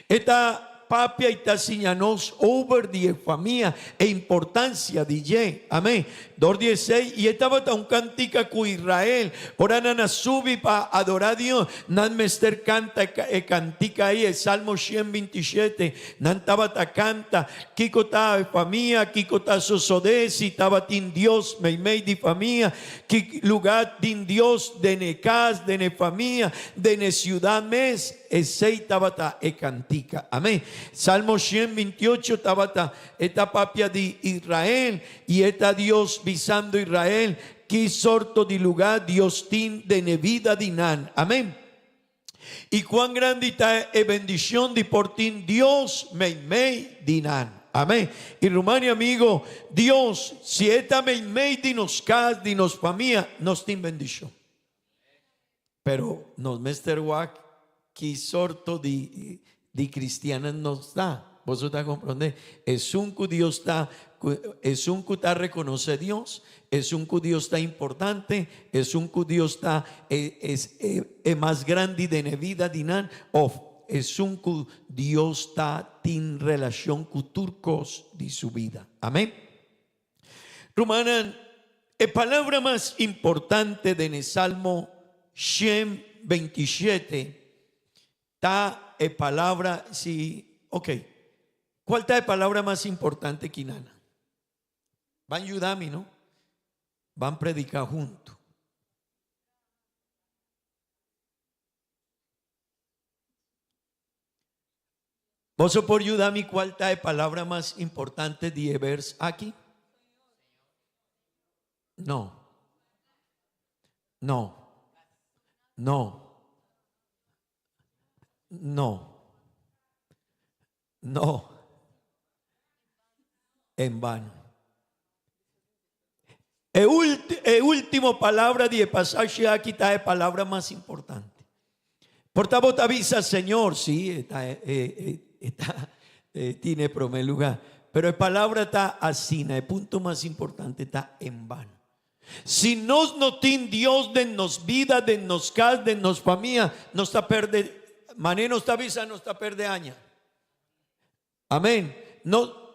Esta papia está señanos over de familia e importancia de ye. Amén. 2:16 y estaba tan cántica con Israel. Ahora na subi para adorar a Dios. Nan mester canta cantica ahí el Salmo 127. Nan estaba ta canta. Kiko ta familia, kiko ta sosodesi, estaba tin Dios me di familia. Kik lugar tin Dios de ne casa, de ne familia, de ne ciudad mes. Ese tabata e cantica. Amén. Salmo 128 tabata esta papia de Israel y esta Dios visando Israel que sorto de lugar Dios tin de nevida dinan. Amén. Y cuán grande está es bendición de por tin Dios me dinan. Amén. Y Rumania amigo, Dios si esta me dinos cas dinos familia nos tin bendición. Pero nos mester wak que sorto de cristianas nos da. Vos está comprender. Es un que Dios está, es un que está reconoce a Dios, es un que Dios está importante, es un que Dios está es más grande de la vida dinan, o es un que Dios está en relación con turcos de su vida. Amén. Romana, la palabra más importante de el Salmo 127 está en palabra, sí, ok. ¿Cuál está la palabra más importante que nana? Van a ayudarme, ¿no? Van a predicar juntos. ¿Vos por ayudarme cuál está la palabra más importante de vers aquí? No. No. No. No. No. En vano. El último palabra de pasaje aquí está la palabra más importante. Por tanto, te avisa Señor, sí, tiene primer lugar. Pero la palabra está así, el punto más importante está en vano. Si nos no tiene Dios de nos vida, de nos casa, de nos familia, nos está perde, mané nos está avisa, nos está perde año. Amén. No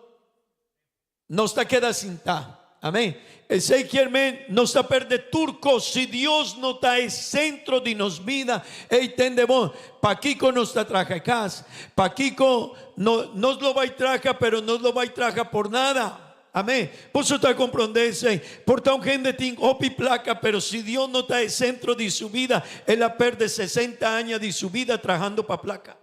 está queda sin ta. Amén. Ese quiere no está perde turco. Si Dios no está el centro de nos vida, entendemos. Paquico no está traje casa. Paquico no nos lo va a traja, pero no lo va a traja por nada. Amén. Por eso está comprenderse. Por tan gente tiene opi placa, pero si Dios no está el centro de su vida, él la perde 60 años de su vida trabajando para placa.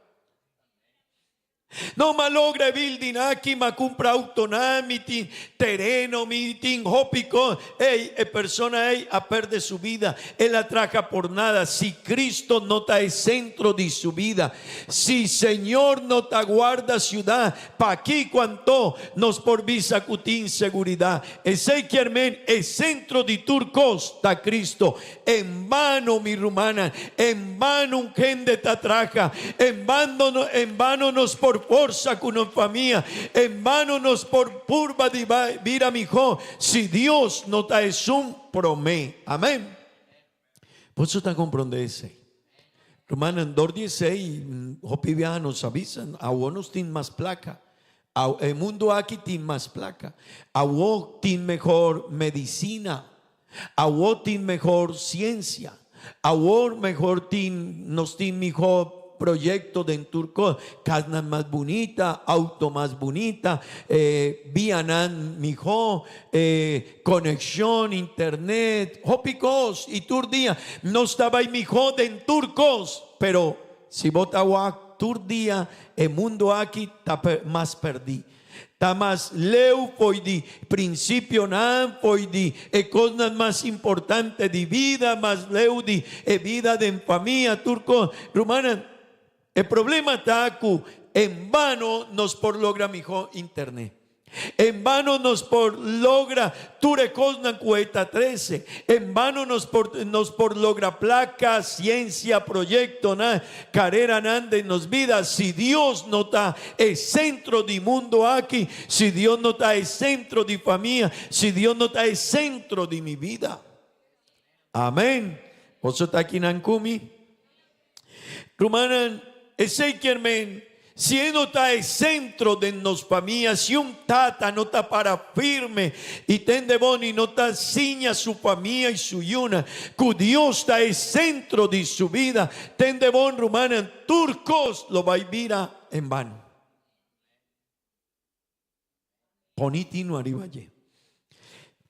No malogra building aquí, ma compra autonamitin, terreno, mitin, hopico. Ey, persona ey, a perder su vida. Él la traja por nada. Si Cristo no está el centro de su vida, si Señor no te guarda ciudad, pa' aquí cuanto nos por visa cutin seguridad. Ese quiermen, el centro de Turcos está Cristo. En vano, mi rumana, en vano un gente te traja, en vano nos por forza con una familia, en vano nos por purba de vida mi hijo, si Dios no te es un promé. Amén. Por eso te comprende ese. Romano en 2:16, hopivianos nos avisan, a unos tienen más placa, el mundo aquí tiene más placa, a vos tiene mejor medicina, a vos tiene mejor ciencia, a vos mejor nos tiene mejor proyecto de en Turco, casa más bonita, auto más bonita, vianan mijo, conexión, internet, hopicos y turdía. No estaba ahí mijo de en Turcos, pero si vota turdía, el mundo aquí está más perdí. Está más leu foi de principio nan foi de cosas más importantes de vida, más leu de vida de familia turco rumana. El problema está que en vano nos por logra mijo internet. En vano nos por logra Turecosna Cueta 13. En vano nos por logra placa, ciencia, proyecto, carrera nande nos vida. Si Dios no está el centro del mundo aquí, si Dios no está el centro de familia, si Dios no está el centro de mi vida. Amén. ¿Vos está aquí en Ancumi? Rumanan, ese quien si él no está el centro de nos familia, si un tata no está para firme y tende bon y no está ciña su familia y su yuna, que Dios está el centro de su vida, tende bon rumana, turcos lo va a vivir en vano. Ponitino arriba allí.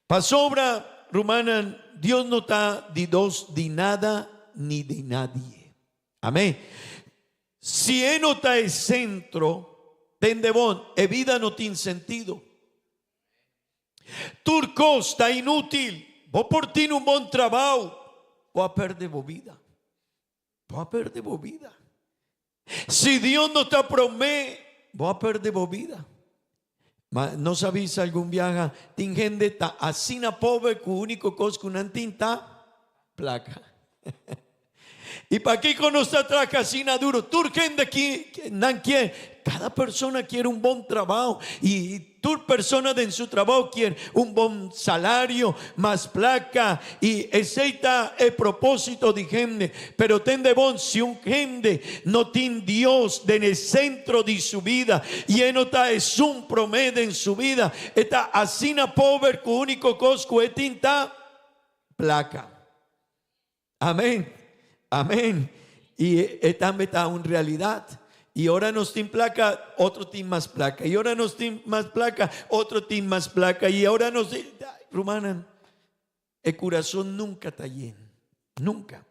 Pasobra rumana, Dios no está de dos de nada ni de nadie. Amén. Si él no está el centro, tendebón, e vida no tiene sentido. Turco está inútil. Vos por ti un buen trabajo, vos a perder vos vida. Vos a perder vos vida. Si Dios no te promete, vos a perder vos vida. No sabéis algún viaje, tin gente está así na pobre, que único cosa que una tinta placa. Y para aquí con nuestra tracasina duro, turquen de aquí, cada persona quiere un buen trabajo y tu persona en su trabajo quiere un buen salario, más placa y ese está el propósito de gente. Pero tende bon, si un gente no tiene Dios en el centro de su vida y él no está es un promedio en su vida, está así na pobre, que único cosa que tinta placa. Amén. Amén. Y también está en realidad. Y ahora nos tiene placa, otro tiene más placa. Y ahora nos tiene más placa, otro tiene más placa. Y ahora nos tiene, rumana, el corazón nunca está lleno. Nunca.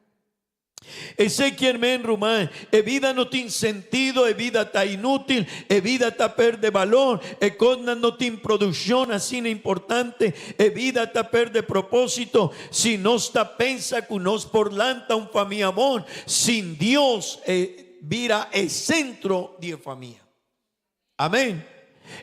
Ese quien me rumán, la vida no tiene sentido, la vida está inútil, la vida está perde valor, la cosa no tiene producción así importante, la vida está perde propósito, si no está pensa que nos por lanta un familia amor, sin Dios vira el centro de familia. Amén.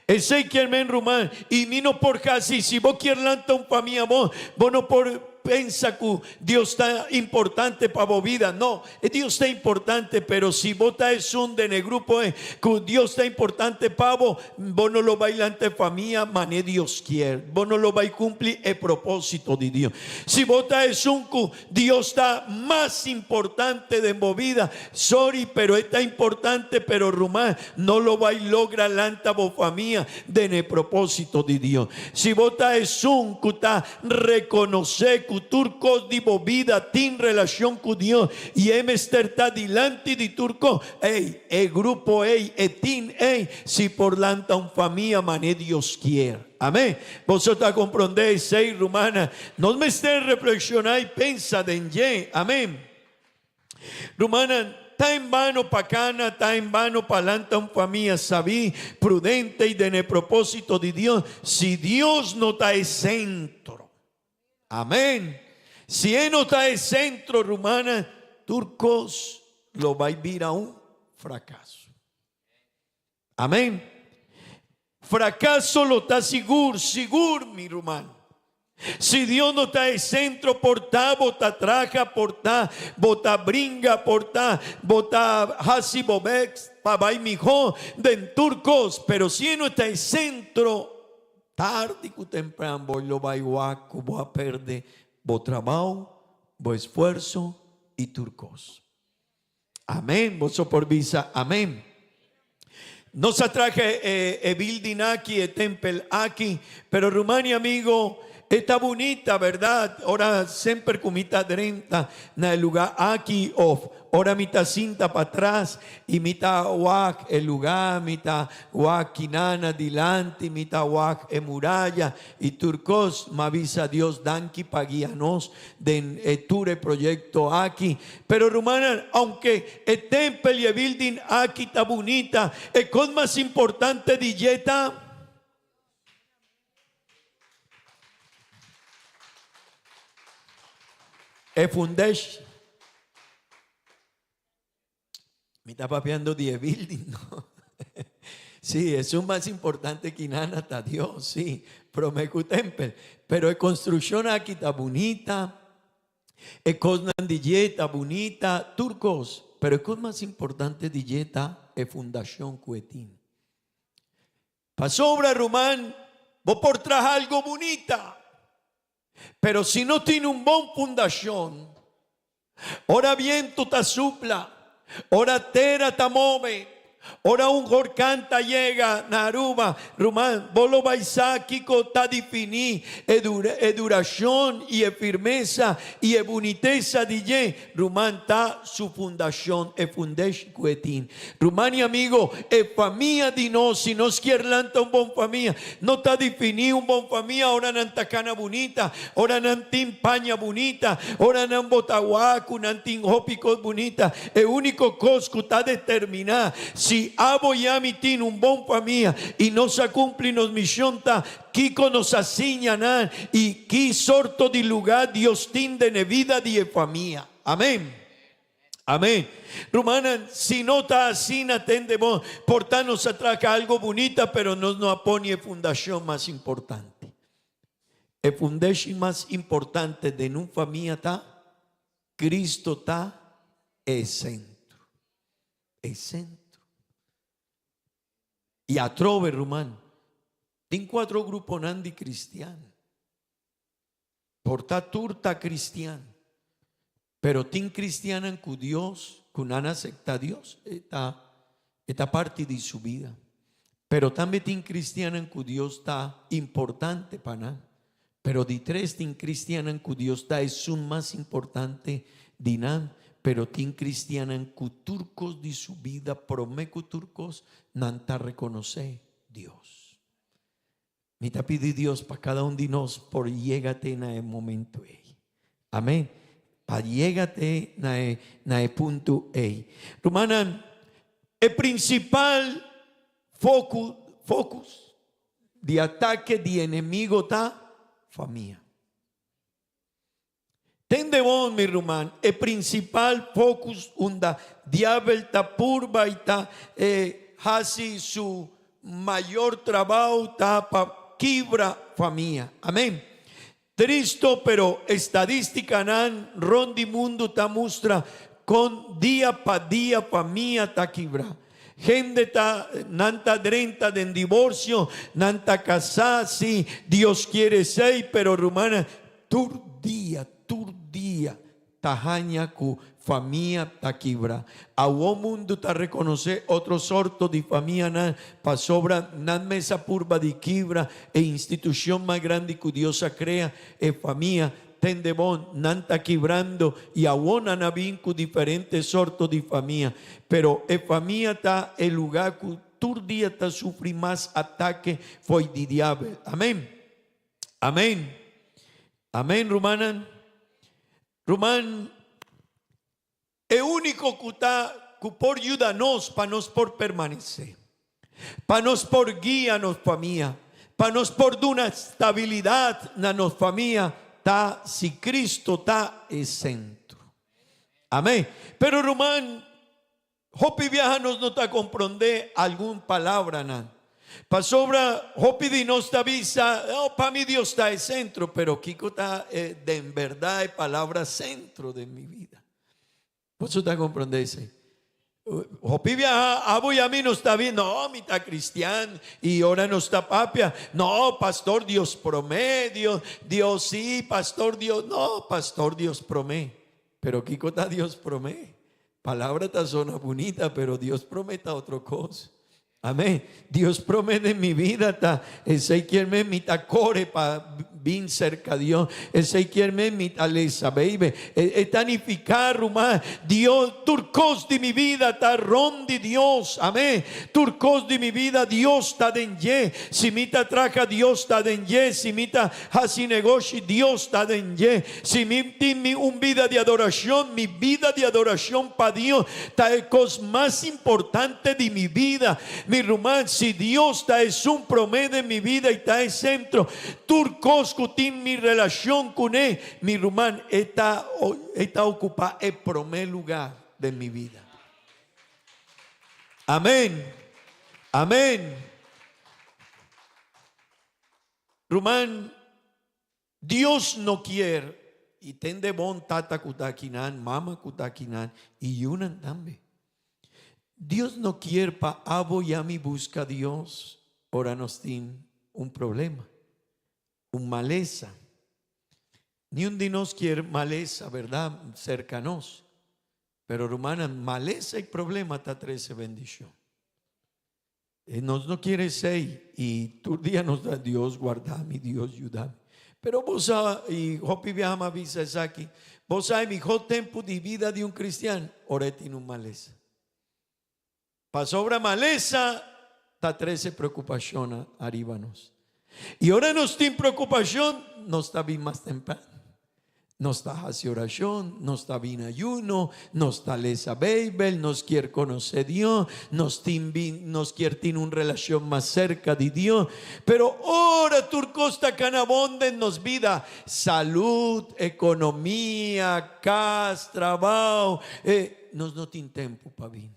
Ese quien me rumán, y mi no por casi, si vos quieres lanta un familia amor, vos no por pensa que Dios está importante para vos vida. No, Dios está importante, pero si vos es un de el grupo que Dios está importante para vos no lo bailante familia mané Dios quiere, vos no lo vais a cumplir el propósito de Dios. Si vos es un que Dios está más importante de vos vida, sorry, pero está importante, pero rumán no lo vais a lograr lanta vos familia de el propósito de Dios. Si vos es un que está reconocer que turcos de vida tiene relación con Dios y está delante de turco, el grupo tin, si por lanta un familia mané Dios quiere. Amén. Vosotros comprendéis, sei rumana, no me estés reflexionar y pensa de en ye. Amén. Rumana, está en vano pacana, está en vano palanta un familia sabí, prudente y de propósito de Dios, si Dios no está en centro. Amén. Si Él no está en centro, rumana, turcos lo va a vivir a un fracaso. Amén. Fracaso lo está seguro, mi rumano. Si Dios no está en centro, porta, bota traja, porta, bota bringa, porta, bota hasi bobex, pabay mijo, den turcos. Pero si Él no está en centro, tarde o temprano, vos lo va a perder, vos trabajo, vos esfuerzo y turcos. Amén, vos por visa, amén. Nos atraje building aquí, temple aquí, pero Rumania, amigo, está bonita, ¿verdad? Ahora siempre comita drenta en el lugar aquí off. Ahora mitad cinta para atrás y mitad wak el lugar, mitad wak kinana dilante, mitad wak muralla y turcos, me avisa Dios danki paguianos de ture proyecto aquí. Pero rumana, aunque el temple y el building aquí está bonita, el cosa más importante de dieta. Es foundation. Me está papeando 10 building, ¿no? Sí, eso es más importante que nada, hasta Dios, sí. Promecu Temple. Pero es construcción aquí está bonita. Es cosa de dieta bonita. Turcos. Pero es cosa más importante de dieta es fundación Cuetín. Para sobra, Román, vos por traer algo bonita. Pero si no tiene un buen fundación, ora viento te supla, ora tera te move, ora un jorcanta llega, naruba, rumán, vos vais aquí con ta definir, duración y firmeza y boniteza de rumán ta su fundación, fundesh cuetín. Rumán y amigo, familia de nos, si nos quiere lanta un bon familia, no está definido un bon familia, ora nanta cana bonita, ora nantin paña bonita, ora nan botahuacu, nantin hopicos bonita, el único cosco está determinado. Si abo ya mitin un bon familia y no se cumple nos misión ta, Kiko nos asignan y qui sorto de lugar Dios tiene de vida de familia. Amén. Amén. Rumana, si no está así, atendemos, por nos atraca algo bonita, pero nos pone fundación más importante. El fundación más importante de una familia está, Cristo está el centro. El centro. Y a trove, Rumán, tiene 4 grupos nandi cristianos. Porta turta cristiano. Pero tiene cristiana con Dios, con ana acepta Dios. Esta parte de su vida. Pero también tiene cristiana con Dios está importante para nada. Pero de 3 tiene cristiana con Dios está es un más importante de nada. Pero tin cristiana con turcos de su vida, promeco turcos, nanta reconoce Dios. Mi te pide Dios para cada uno de nos por llégate en el momento. Amén. Para llégate en el punto. Romana, el principal focus de ataque de enemigo está familia. Tende bon, mi rumán, el principal focus unda diablo ta purba y ta hasi su mayor trabajo ta pa quibra familia. Amén. Tristo, pero estadística nan rondi mundo ta mustra con día pa día familia ta quibra. Gente ta nanta drenta de divorcio, nanta casasi, Dios quiere ser, pero rumana turdia tajaña cu familia taquibra. A un mundo ta reconocer otro sorto de familia nan pa sobra nan mesa purba de quibra e institución más grande que Dios crea familia tendebon nan ta quebrando y aún anabin cu diferentes sortos de familia. Pero familia ta el lugar que turdia ta sufre más ataque fue de diablo. Amén. Amén. Amén, Román, el único que está por ayudarnos, para nos por permanecer, para nos por guía nos familia, para nos por dar una estabilidad na nos familia, ta si Cristo está el centro. Amén. Pero Román, Hopi viajanos no te comprende alguna palabra, nan. Pasobra, Hopi di nos te avisa, oh, para mí Dios está el centro, pero Kiko está de en verdad es palabra centro de mi vida. ¿Vos te comprendés? Hopi viaja, abo y a mí no está bien, no, mi está cristiano y ahora no está papia. No, pastor, Dios promedio, Dios sí, pastor, Dios, no, pastor, Dios promete. Pero Kiko está Dios promete. Palabra está zona bonita, pero Dios promete otra cosa. Amén. Dios promete en mi vida, ese quiere mi core para bien cerca de Dios, ese quiere mi taleza, baby, etanificar, rumá, Dios, turcos de mi vida, está rondi Dios, amén, turcos de mi vida, Dios está denye, si mi traja, Dios está denye, si mi hasi negocio, Dios está denye, si mi un vida de adoración, mi vida de adoración para Dios, está el cosa más importante de mi vida. Mi rumán, si Dios está es un promedio en mi vida y está en centro, turcos cutin mi relación con él, mi rumán está ocupada el primer lugar de mi vida. Amén. Amén. Rumán, Dios no quiere y tende bon tata kutakinan, mama kutakinan y yunan también. Dios no quiere para abo y a mi busca a Dios. Ahora nos tiene un problema, un maleza. Ni un de nos quiere maleza, ¿verdad? Cercanos. Pero hermana, maleza y problema está 13 bendición. Nos no quiere ser y tu día nos da Dios guardame, Dios ayúdame. Pero vos y Hopi viajama visa es aquí. Vos sabes, mi mejor tiempo de vida de un cristiano, ahora tiene un maleza. Para sobra maleza, está 13 preocupaciones arribanos. Y ahora nos tiene preocupación, no está bien más temprano. No está hacia oración, no está bien ayuno, no está lesa Bibel, nos quiere conocer Dios, nos quiere tener una relación más cerca de Dios. Pero ahora turcosta canabonde nos vida salud, economía, casa, trabajo. Nos no tiene tiempo para bien.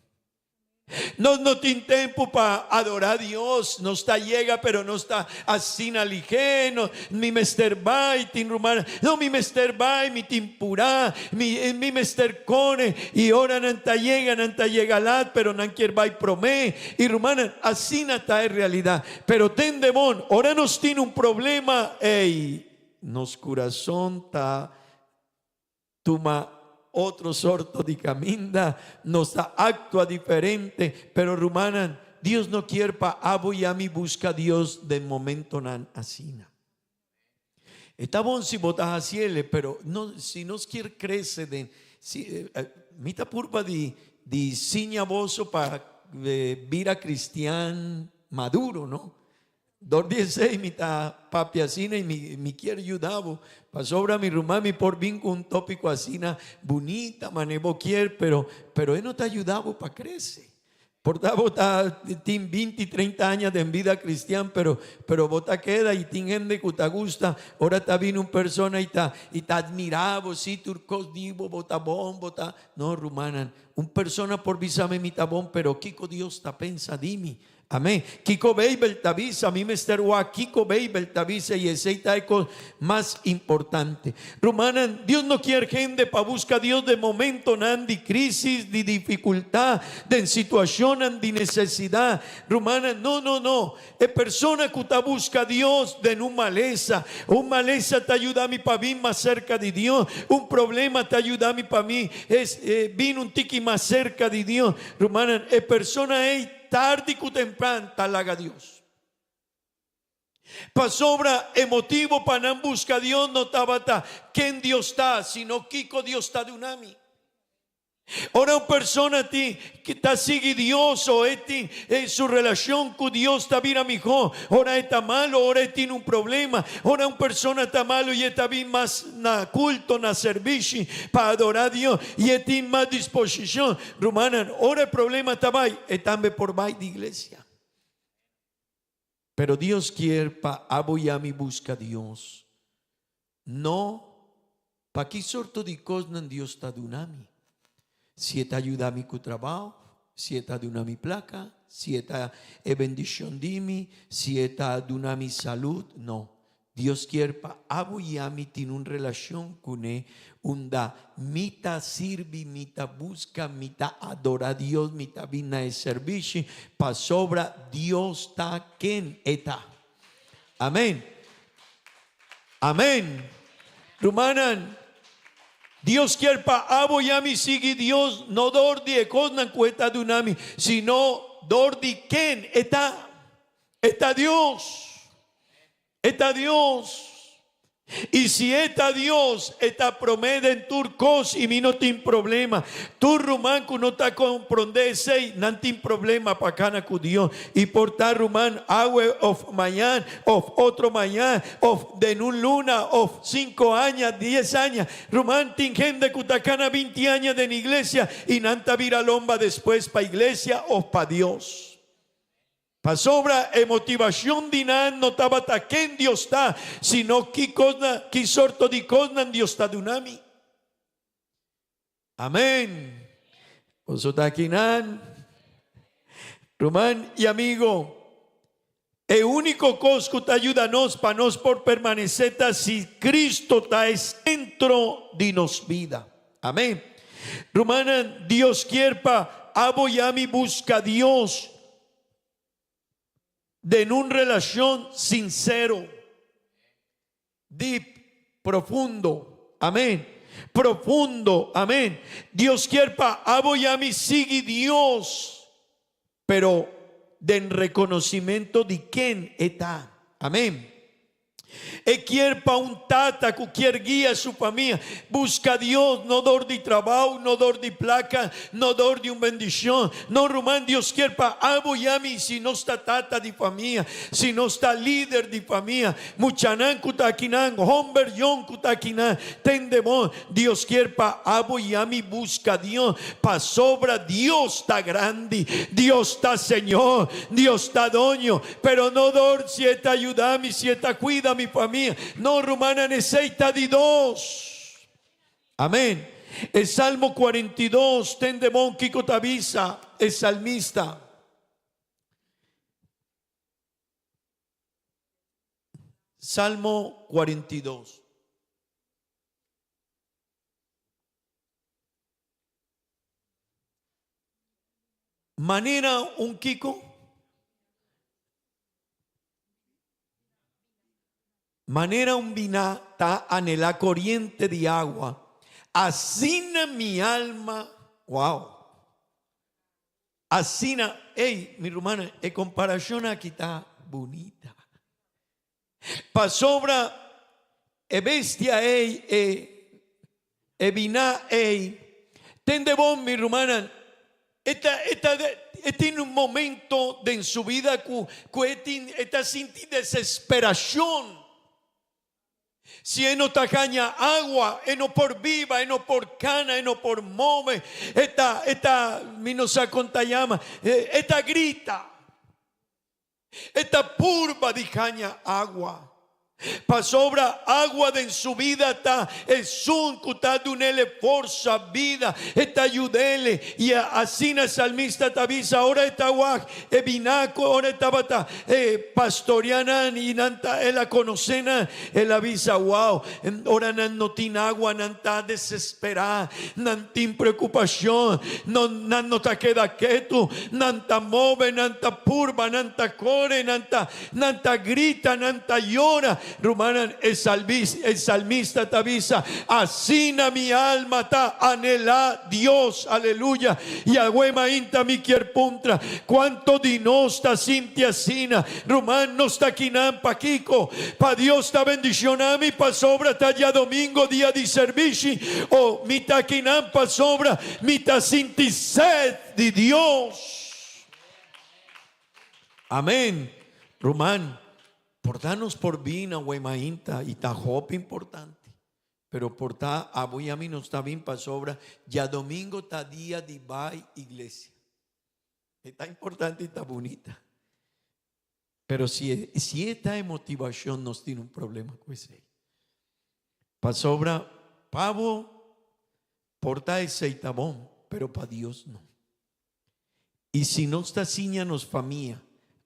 No tiene tiempo para adorar a Dios. No está llega, pero no está así ligero. Mi mester bai, tin rumana. No, mi mester bai, mi timpurá, mi mester cone. Y ahora nanta llega lat, pero no quiere bai promé. Y rumana, así no está en realidad. Pero ten demon, ahora nos tiene un problema. Ey, nos corazón ta tuma otro sorto de caminda, nos actúa diferente, pero rumana, Dios no quiere pa abo y a mí busca a Dios de momento nan asina. Está bon si botas a cielo, pero no, si nos quiere crecer de mita purpa de siña bozo para vida cristian maduro, ¿no? 2:16 mita papiacina y mi quiere ayudar para sobra mi rumami por bien con un tópico así bonita manevo quiere pero él no te ayudaba para crecer. Por bota tiene 20 y 30 años de vida cristiana, pero bota queda y tiene gente que te gusta. Ahora está bien una persona y te admiraba, sí, turcos divo, bota bon, bota. No, rumana, un persona por visame mi tabón, pero Kiko Dios está pensa de mí. Amén. Kiko Beibel avisa, a mí me esterwa, Kiko Beibel avisa y ese es más importante. Rumana, Dios no quiere gente para buscar a Dios de momento, de crisis, de dificultad, de situación, de necesidad. Rumana, no. Es persona que te busca a Dios de un maleza. Un maleza te ayuda a mí para vir más cerca de Dios. Un problema te ayuda a mí para mí. Vino un tiki más cerca de Dios. Rumana, es persona tarde y temprano talaga Dios. Para sobra emotivo para no buscar a Dios no estaba ¿quién Dios está? Sino Kiko Dios está de unami. Ora una persona ti que está sigue Dios o su relación con Dios está bien mejor. Ora está malo, ora tiene un problema. Ora una persona está malo y está bien más na culto, na servicio para adorar a Dios y tiene más disposición. Romana, ora el problema está ahí, también por ahí de iglesia. Pero Dios quiere para aboyami busca Dios. No, para qué sorto de cosas Dios está dunami. Si está ayuda mi trabajo, si está dando mi placa, si está bendición de mí, si está dando mi salud, no. Dios quiere para aboyami tiene una relación con él, unda mitad sirve, mitad busca, mitad adora a Dios, mitad vina de servicio, para sobra Dios está quien está. Amén. Amén. Rumanan. Dios quiere para aboyami sigue Dios, no dor de cosnan cuesta dunami, sino dor de quién está Dios. Está Dios. Y si está Dios, está promete en turcos y mi no tiene problema. Tu rumanco no está comprende sei, no tiene problema para cana con Dios. Y por tal rumán, agua of mañana, of otro mañana, of de un luna, of 5 años, 10 años. Rumán tiene gente que está cana 20 años de la iglesia y nanta vira lomba después para iglesia o para Dios. Para sobra motivación dinan no estaba quien Dios está, sino que sorto de cosas Dios está dunami. Amén. Osotakinan, Román y amigo, el único cosa que te ayuda a nos para nos por permanecer si Cristo está dentro de nos vida. Amén. Romana, Dios quiere para aboyami busca a Dios. De una relación sincero, deep, profundo, amén, profundo, amén. Dios quiere para aboyami sigue Dios, pero de reconocimiento de quién está, amén. Quiere para un tata que quiere guía a su familia, busca a Dios, no dor de trabajo, no dor de placa, no dor de una bendición, no román. Dios quiere para aboyami si no está tata de familia, si no está líder de familia, muchanan kutakinan, hombre yon kutakinan, tendemon. Dios quiere para aboyami busca a Dios, para sobra Dios está grande, Dios está Señor, Dios está doño, pero no dor si está ayudami, si está cuida mi familia. No, romana necesita de Dios. Amén. El Salmo 42, tendemón Kiko Tabisa, el salmista. Salmo 42. Manera un Kiko. Manera un vina ta anhela corriente de agua. Asina mi alma. Wow. Asina, mi hermana, en comparación aquí está bonita. Pa sobra, bestia, vina, tende bon, mi hermana. Tiene un momento en su vida que está sin desesperación. Si no tacaña agua, no por viva, no por cana, no por mome, esta minosa contayama, esta grita, esta purba de caña agua. Pa sobra agua de en su vida está el sun está dunele forza vida está ayudele y así el salmista tabisa ahora está guaj binaco ahora estaba pastoreana y nanta la conocena el avisa wow ahora no tiene agua nanta desesperada nantin preocupación no te queda quieto nanta move nanta purba nanta core nanta grita nanta llora Rumana, el salmista te avisa, asina mi alma ta anhela Dios, aleluya. Y agüema inta mi puntra, cuánto dinosta sintia sina, Rumán no está quinan pa Kiko, pa Dios ta bendicionami, pa sobra ta ya domingo, día de servicio, o mi ta quinan pa sobra, mi ta sinti sed de Dios. Amén. Rumán, portanos por vina, huemainta, y ta hop importante. Pero por ta abuya mi no está bien pa sobra, ya domingo ta día de vai iglesia. Está importante y está bonita. Pero si esta motivación nos tiene un problema con ese. Pa sobra, pavo, porta ese tabón, pero para Dios no. Y si no está ciña nos familia,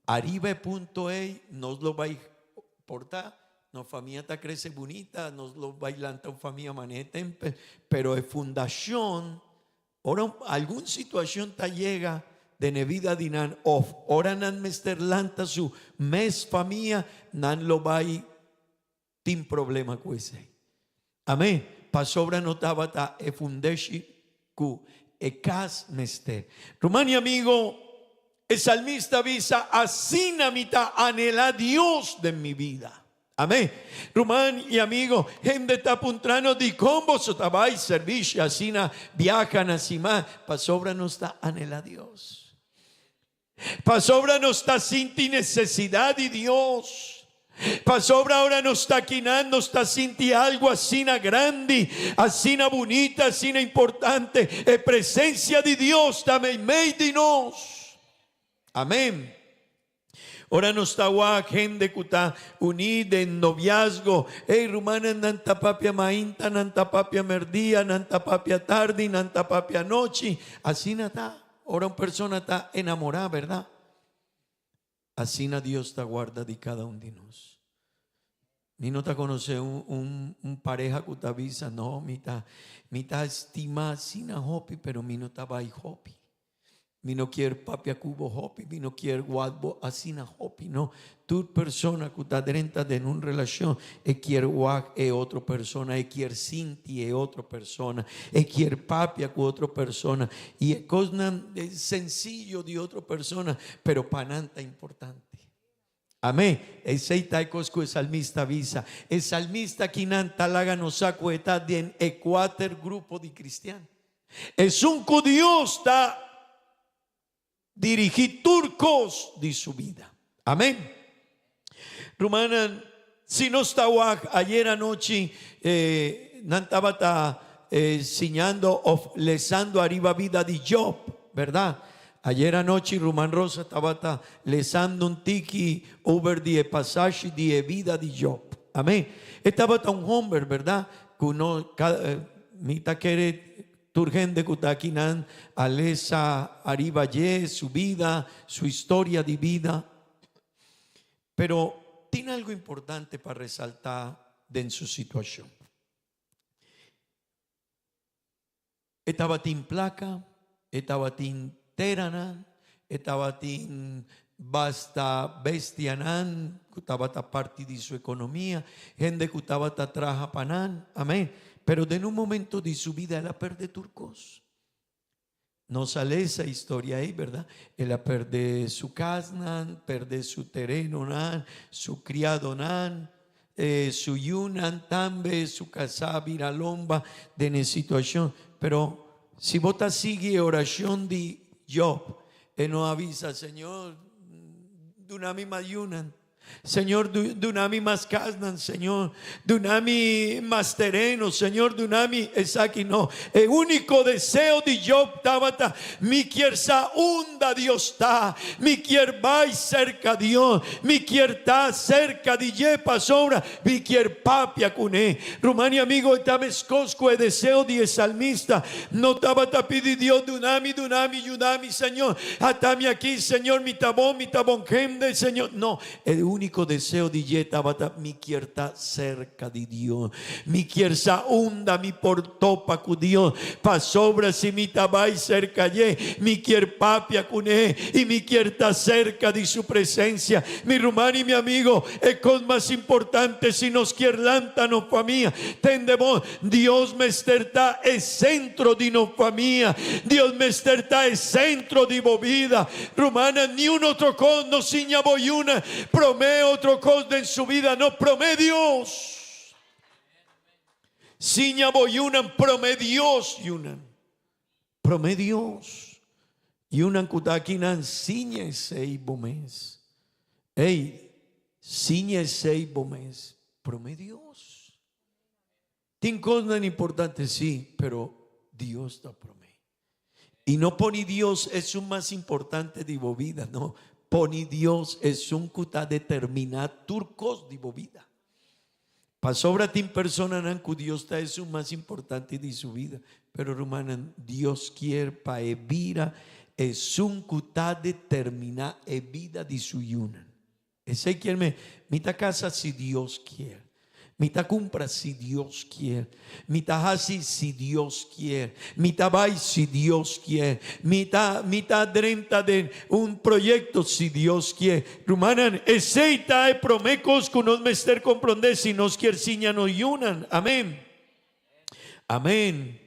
arriba punto nos lo va a portar, nos familia ta crece bonita, nos lo bailanta un familia maneta, pero es fundación, ahora alguna situación ta llega de nevida dinan of, ahora nan mester lanta su mes familia, nan lo va a tin problema con ese. Amén. Pa sobra notaba ta e fundeshi ku e cas mester. Rumani amigo, el salmista avisa, asina mita anhela Dios de mi vida. Amén. Rumán y amigo, gente está puntrano di combo sotabay servicio, asina viajan así más. Pa sobra no está anhela Dios. Pa sobra no está sin ti necesidad de Dios. Pa sobra ahora no está quinando, está sinti algo asina grande, asina bonita, asina importante. Es presencia de Dios, también made nos. Amén. Ahora no está gente que está unida en noviazgo. Hey, rumana, nanta papia mainta, nanta papia merdía, nanta papia tarde, nanta papia noche. Así no está. Ahora una persona está enamorada, ¿verdad? Así na Dios te guarda de cada uno de nosotros. Ni no te conoce un pareja que te avisa, no, mi ta estima sin a hopi, pero mi no te va a hopi. Mi no quiere papia cubo hopi, mi no quiere guadbo así na hopi, no. Tu persona que está dentro de una relación, quiere guag otra persona, quiere sinti otra persona, quiere papia con otra persona, y es cosa sencillo de otra persona, pero pananta importante. Amén. Ese taicos que el salmista avisa. El salmista quinanta laga nos saco está de en cuatro grupo de cristianos. Es un que Dios está dirigir turcos de su vida. Amén. Rumana, si no está ayer anoche, nantaba enseñando o lesando arriba vida de Job, ¿verdad? Ayer anoche Rumán Rosa estaba lesando un tiki over the pasaje de vida de Job. Amén. Estaba un hombre, ¿verdad? Que uno, mita quiere turgente que aquí nan alesa arriba ye su vida, su historia de vida. Pero tiene algo importante para resaltar en su situación. Estaba tin placa, estaba tin teranan, estaba tin basta bestianan, que estaba parte de su economía, gente que estaba traja panan, amén. Pero en un momento de su vida él perde turcos. No sale esa historia ahí, ¿verdad? Él pierde su casa, pierde su terreno, su criado, su yunan, tambe, su casa, viralomba, de la situación. Pero si vos sigue oración de Job, él nos avisa, Señor, dunami mayunan, Señor, dunami más casnan, Señor, dunami más terreno, Señor, dunami es aquí no. El único deseo de Job estaba, mi quier sa hunda Dios está, mi quier vai cerca Dios, mi quier está cerca de yepa sobra, mi quier papia cuné. Rumani amigo, estaba escosco el deseo de salmista, no estaba pidi Dios, dunami, yudami, Señor, atami aquí, Señor, mi tabón, gente, Señor, no, el único deseo di tabata mi quiera cerca di Dios. Mi quiera hunda mi portopa cu Dios. Pa sobra si mi tabai cerca ye. Mi quier papia con y mi quiera cerca de su presencia. Mi rumano y mi amigo, es cosa más importante si nos quiere lántano familia. Tendemos, Dios me esterta es centro de no familia. Dios me esterta es centro de vida. Rumana, ni un otro cosa no siña boyuna. Promé otro cosa en su vida, no promé Dios. Siña boyuna, promé Dios yunan. Promé Dios. Y una kutakinan siña sei bomes. Ey, siña sei bomes. Promé Dios. Tiene cosas importantes, sí, pero Dios da promé. Y no pone Dios es un más importante de vida, no. Pone Dios es un kutá determinar turcos de vida. Pa sobra tin persona nan ku Dios ta es un más importante de su vida. Pero rumanan Dios quiere pa evira es un kutá determinar vida de su yunan. Ese quiere mita casa si Dios quiere. Mita compra si Dios quiere. Mita hasi si Dios quiere. Mita vai si Dios quiere. Mita drenta de un proyecto si Dios quiere. Rumanan, eseita e promecos que nos mester comprender si nos quiere siña no yunan. Amén. Amén.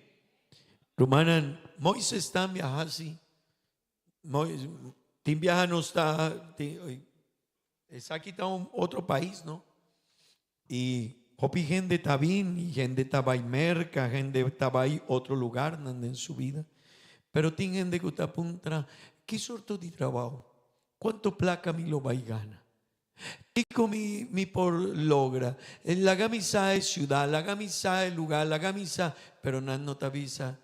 Rumanan, Moisés está viajando. Tim viaja no está. Es aquí está otro país, ¿no? Y hopi gente está bien, y gente está en merca, gente está en otro lugar en su vida. Pero tiene gente que está apunta, ¿qué sorto de trabajo? ¿Cuánto placa mi lo va y gana? ¿Qué mi por logra? La camisa es ciudad, la camisa es lugar, la camisa, pero no te avisa.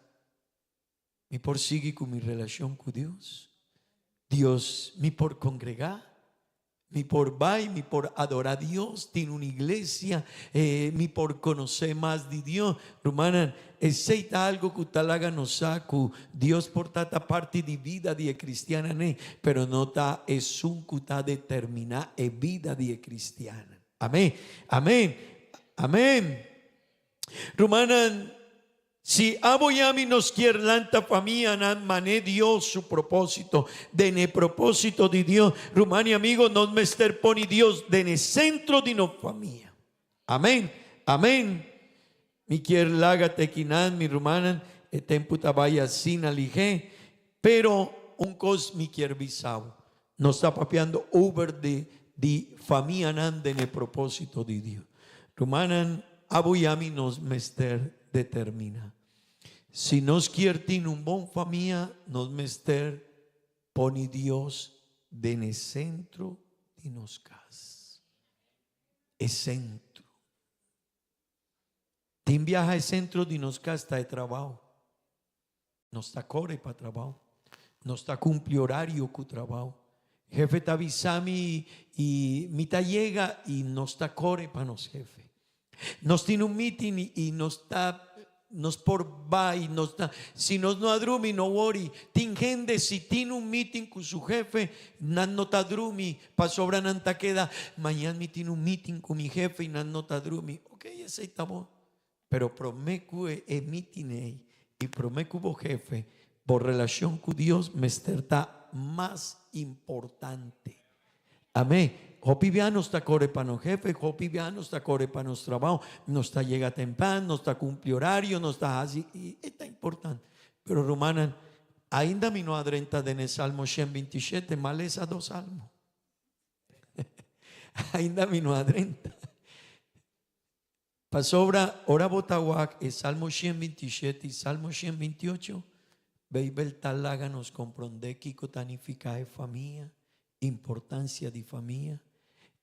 Mi por sigue con mi relación con Dios. Dios, mi por congregar. Mi por vai, mi por adorar a Dios, tiene una iglesia, mi por conocer más de Dios. Rumana, aceita algo que tal haga no saco. Dios por tanta parte de vida de cristiana, pero no ta es un que ta determina vida de cristiana. Amén, amén, amén. Rumana, si aboyami nos quiere lanta familia nan mané Dios su propósito, de ne propósito de Dios, Rumani amigo nos mester poni Dios de ne centro de no familia. Amén, amén. Mi quiere laga tequinan mi rumanan, tempo tabaya sin alige, pero un cos mi quiere visao. Nos está papeando over de familia nan de ne propósito de Dios. Rumanan aboyami nos mester determina. Si nos quiere un bon familia, nos mester pone Dios de en el centro de nos cas. Es centro. Tin viaja el centro de nos cas está de trabajo. No está corre para trabajo. No está cumple horario con trabajo. Jefe te avisami y mita llega y no está corre para nos jefe. Nos tiene un meeting y nos está nos por vai, nos está, si nos no adrumi no worry, tin gente si tiene un meeting con su jefe, nan no tadrumi, pa sobra nan ta queda, mañana me tiene un meeting con mi jefe y nan no tadrumi, ok, ese está bon, pero promecu e meeting y promecu bo jefe, por relación con Dios me está más importante, amén. Hopi viano está corre para nos jefe, hopi viano está corre para nos trabajo, no está llega temprano, no está cumple horario, no está así, y está importante. Pero Romanan, ainda mi no adrenta de en el Salmo 127, mal esas dos salmos. Ainda mi no adrenta. Pasobra, ora botahuac, el Salmo 127 y Salmo 128, veibel talaga nos comprende kiko tanifica de familia, importancia de familia.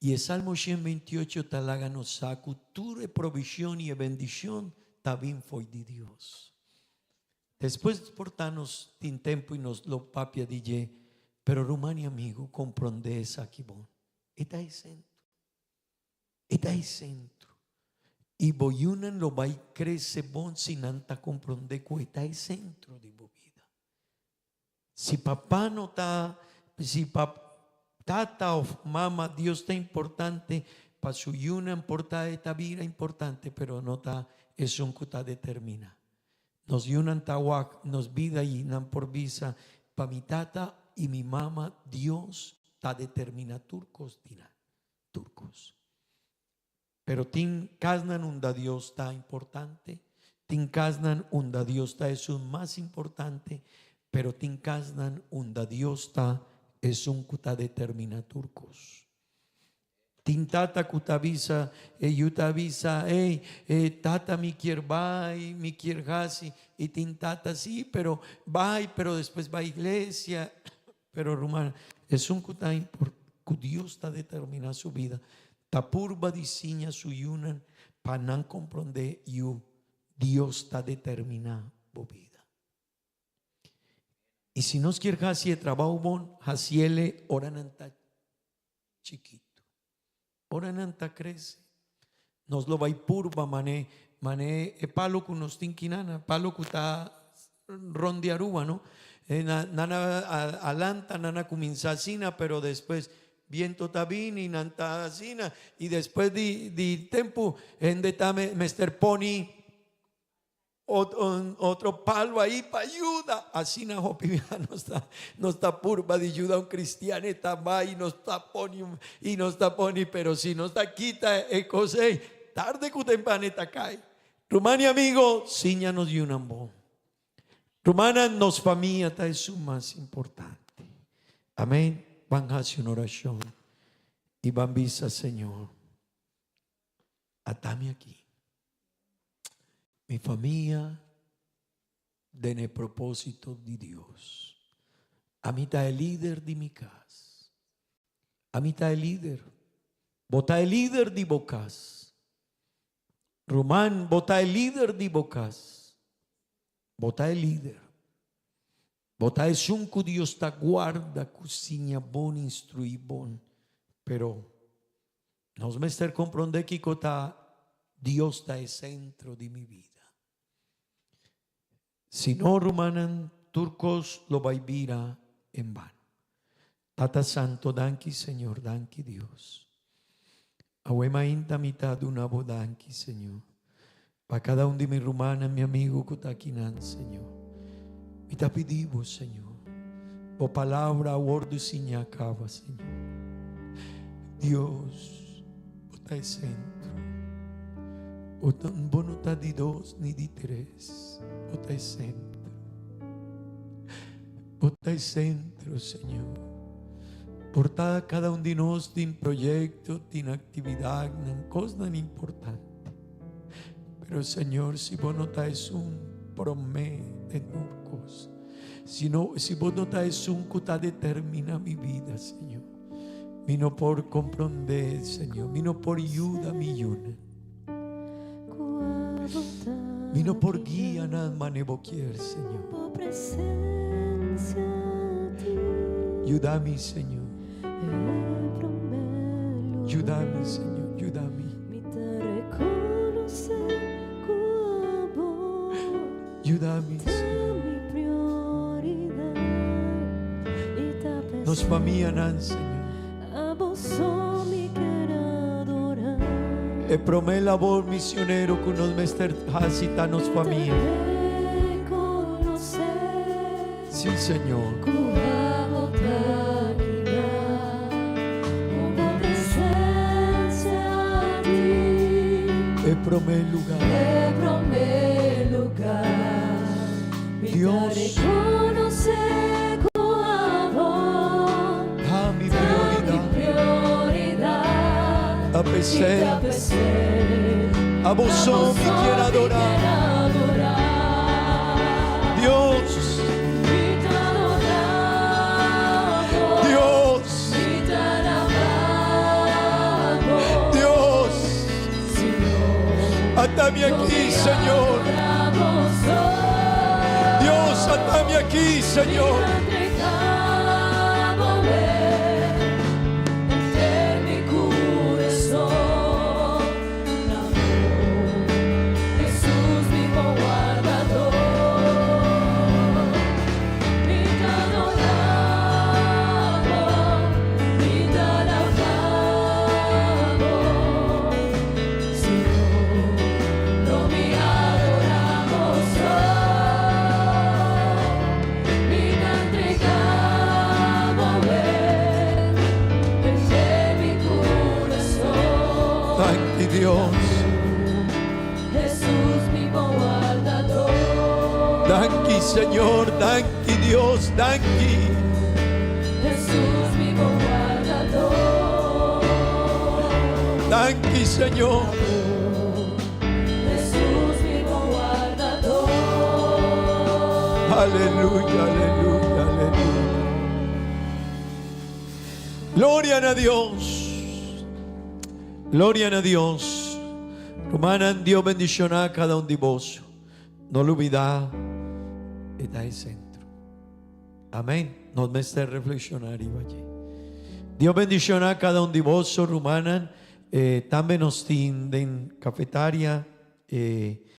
Y el Salmo 128 talaga nos saca tu provisión y bendición también fue de Dios. Después portarnos tin tempo y nos lo papia DJ, pero Rumani amigo comprende esa aquí bon. Está el centro. Está el centro. Y boyunan lo va y crece bon sin anta comprende que está el centro de vida. Si papá no está, si papá tata o mamá, Dios está importante, para su yuna importa esta vida importante, pero no está, es un que está determina. Nos yunan tawak, nos vida y nan por visa, para mi tata y mi mamá, Dios está determina turcos, dina, turcos. Pero tin kaznan unda Dios está importante, tin kaznan unda Dios está es un más importante, pero tin kaznan unda Dios está es un kuta determina turcos. Tin tata kutavisa, yutavisa, tata mi quier vai, mi quier gasi, y tin tata sí, pero vai, pero después va a iglesia, pero rumana, es un kuta que Dios está determina su vida. Tapurba diseña su yunan para no comprender yu Dios está determinado vida. Y si nos quiere hacer trabajo bon, haciele orananta chiquito, orananta crece, nos lo va a purba mané palo que nos tinquinana, palo que está rondiaruba, ¿no? Nana alanta, nana cuminzacina, pero después viento tabini, nantacina, y después di tempo, en de tame Mr. Pony, otro palo ahí para ayuda. Así no está purba de ayuda a un cristiano, está va y no está pony, pero si no está quita, cosé, tarde que temprano está cae. Rumani amigo, siña nos yunan bon. Rumana nos familia es su más importante. Amén. Van a hacer una oración y van a visa, Señor, atame aquí. Mi familia tiene el propósito de Dios. A mí está el líder de mi casa. A mí está el líder. Vota el líder de bocas. Román, vota el líder de bocas. Vota el líder. Vota es un que Dios está guarda, cozinha bon, instruí bon. Pero nos me estar comprender que Dios está el centro de mi vida. Si no rumanan turcos lo va a vivir en vano. Tata Santo, danki Señor, danki Dios. Ahuema inta mitad de una voz, danki Señor. Para cada uno de mis rumanas, mi amigo que está aquí, Señor. Y te pedimos, Señor, o palabra, word sin acaba, Señor. Dios, está el centro. Vos no está de dos ni de tres. Vos está el centro. Vos está el centro, Señor. Por cada uno de nosotros tiene proyecto, tiene actividad, no cosa tan importante. Pero, Señor, si vos no estás un promete no cosa. Si vos no estás un que determina mi vida, Señor. Vino por comprender, Señor. Vino por ayuda mi yuna. Vino por guía nada manevoquier, Señor. Ayúdame, Señor. Ayúdame, Señor. Ayúdame. Ayúdame, Señor. Nos familian, Señor. E promé labor misionero que nos mester hasita nos familia. Sí, Señor. E promé lugar. Dios, a mi prioridad, a pesar, a vos me quiero adorar. Dios, Dios, Dios, atame aquí, Señor. Dios, atame aquí, Señor. Danke Dios. Jesús mi guardador. Danke Señor, danke Dios, danke. Jesús mi guardador. Danke Señor. Jesús mi guardador. Aleluya, aleluya, aleluya. Gloria a Dios. Gloria a Dios. Romana, Dios bendicionará a cada de vos. No lo olvidá, está en centro. Amén. Nos me está reflexionar y vaya. Dios bendicionará a cada de vos, Romana. También nos tienden cafetaria.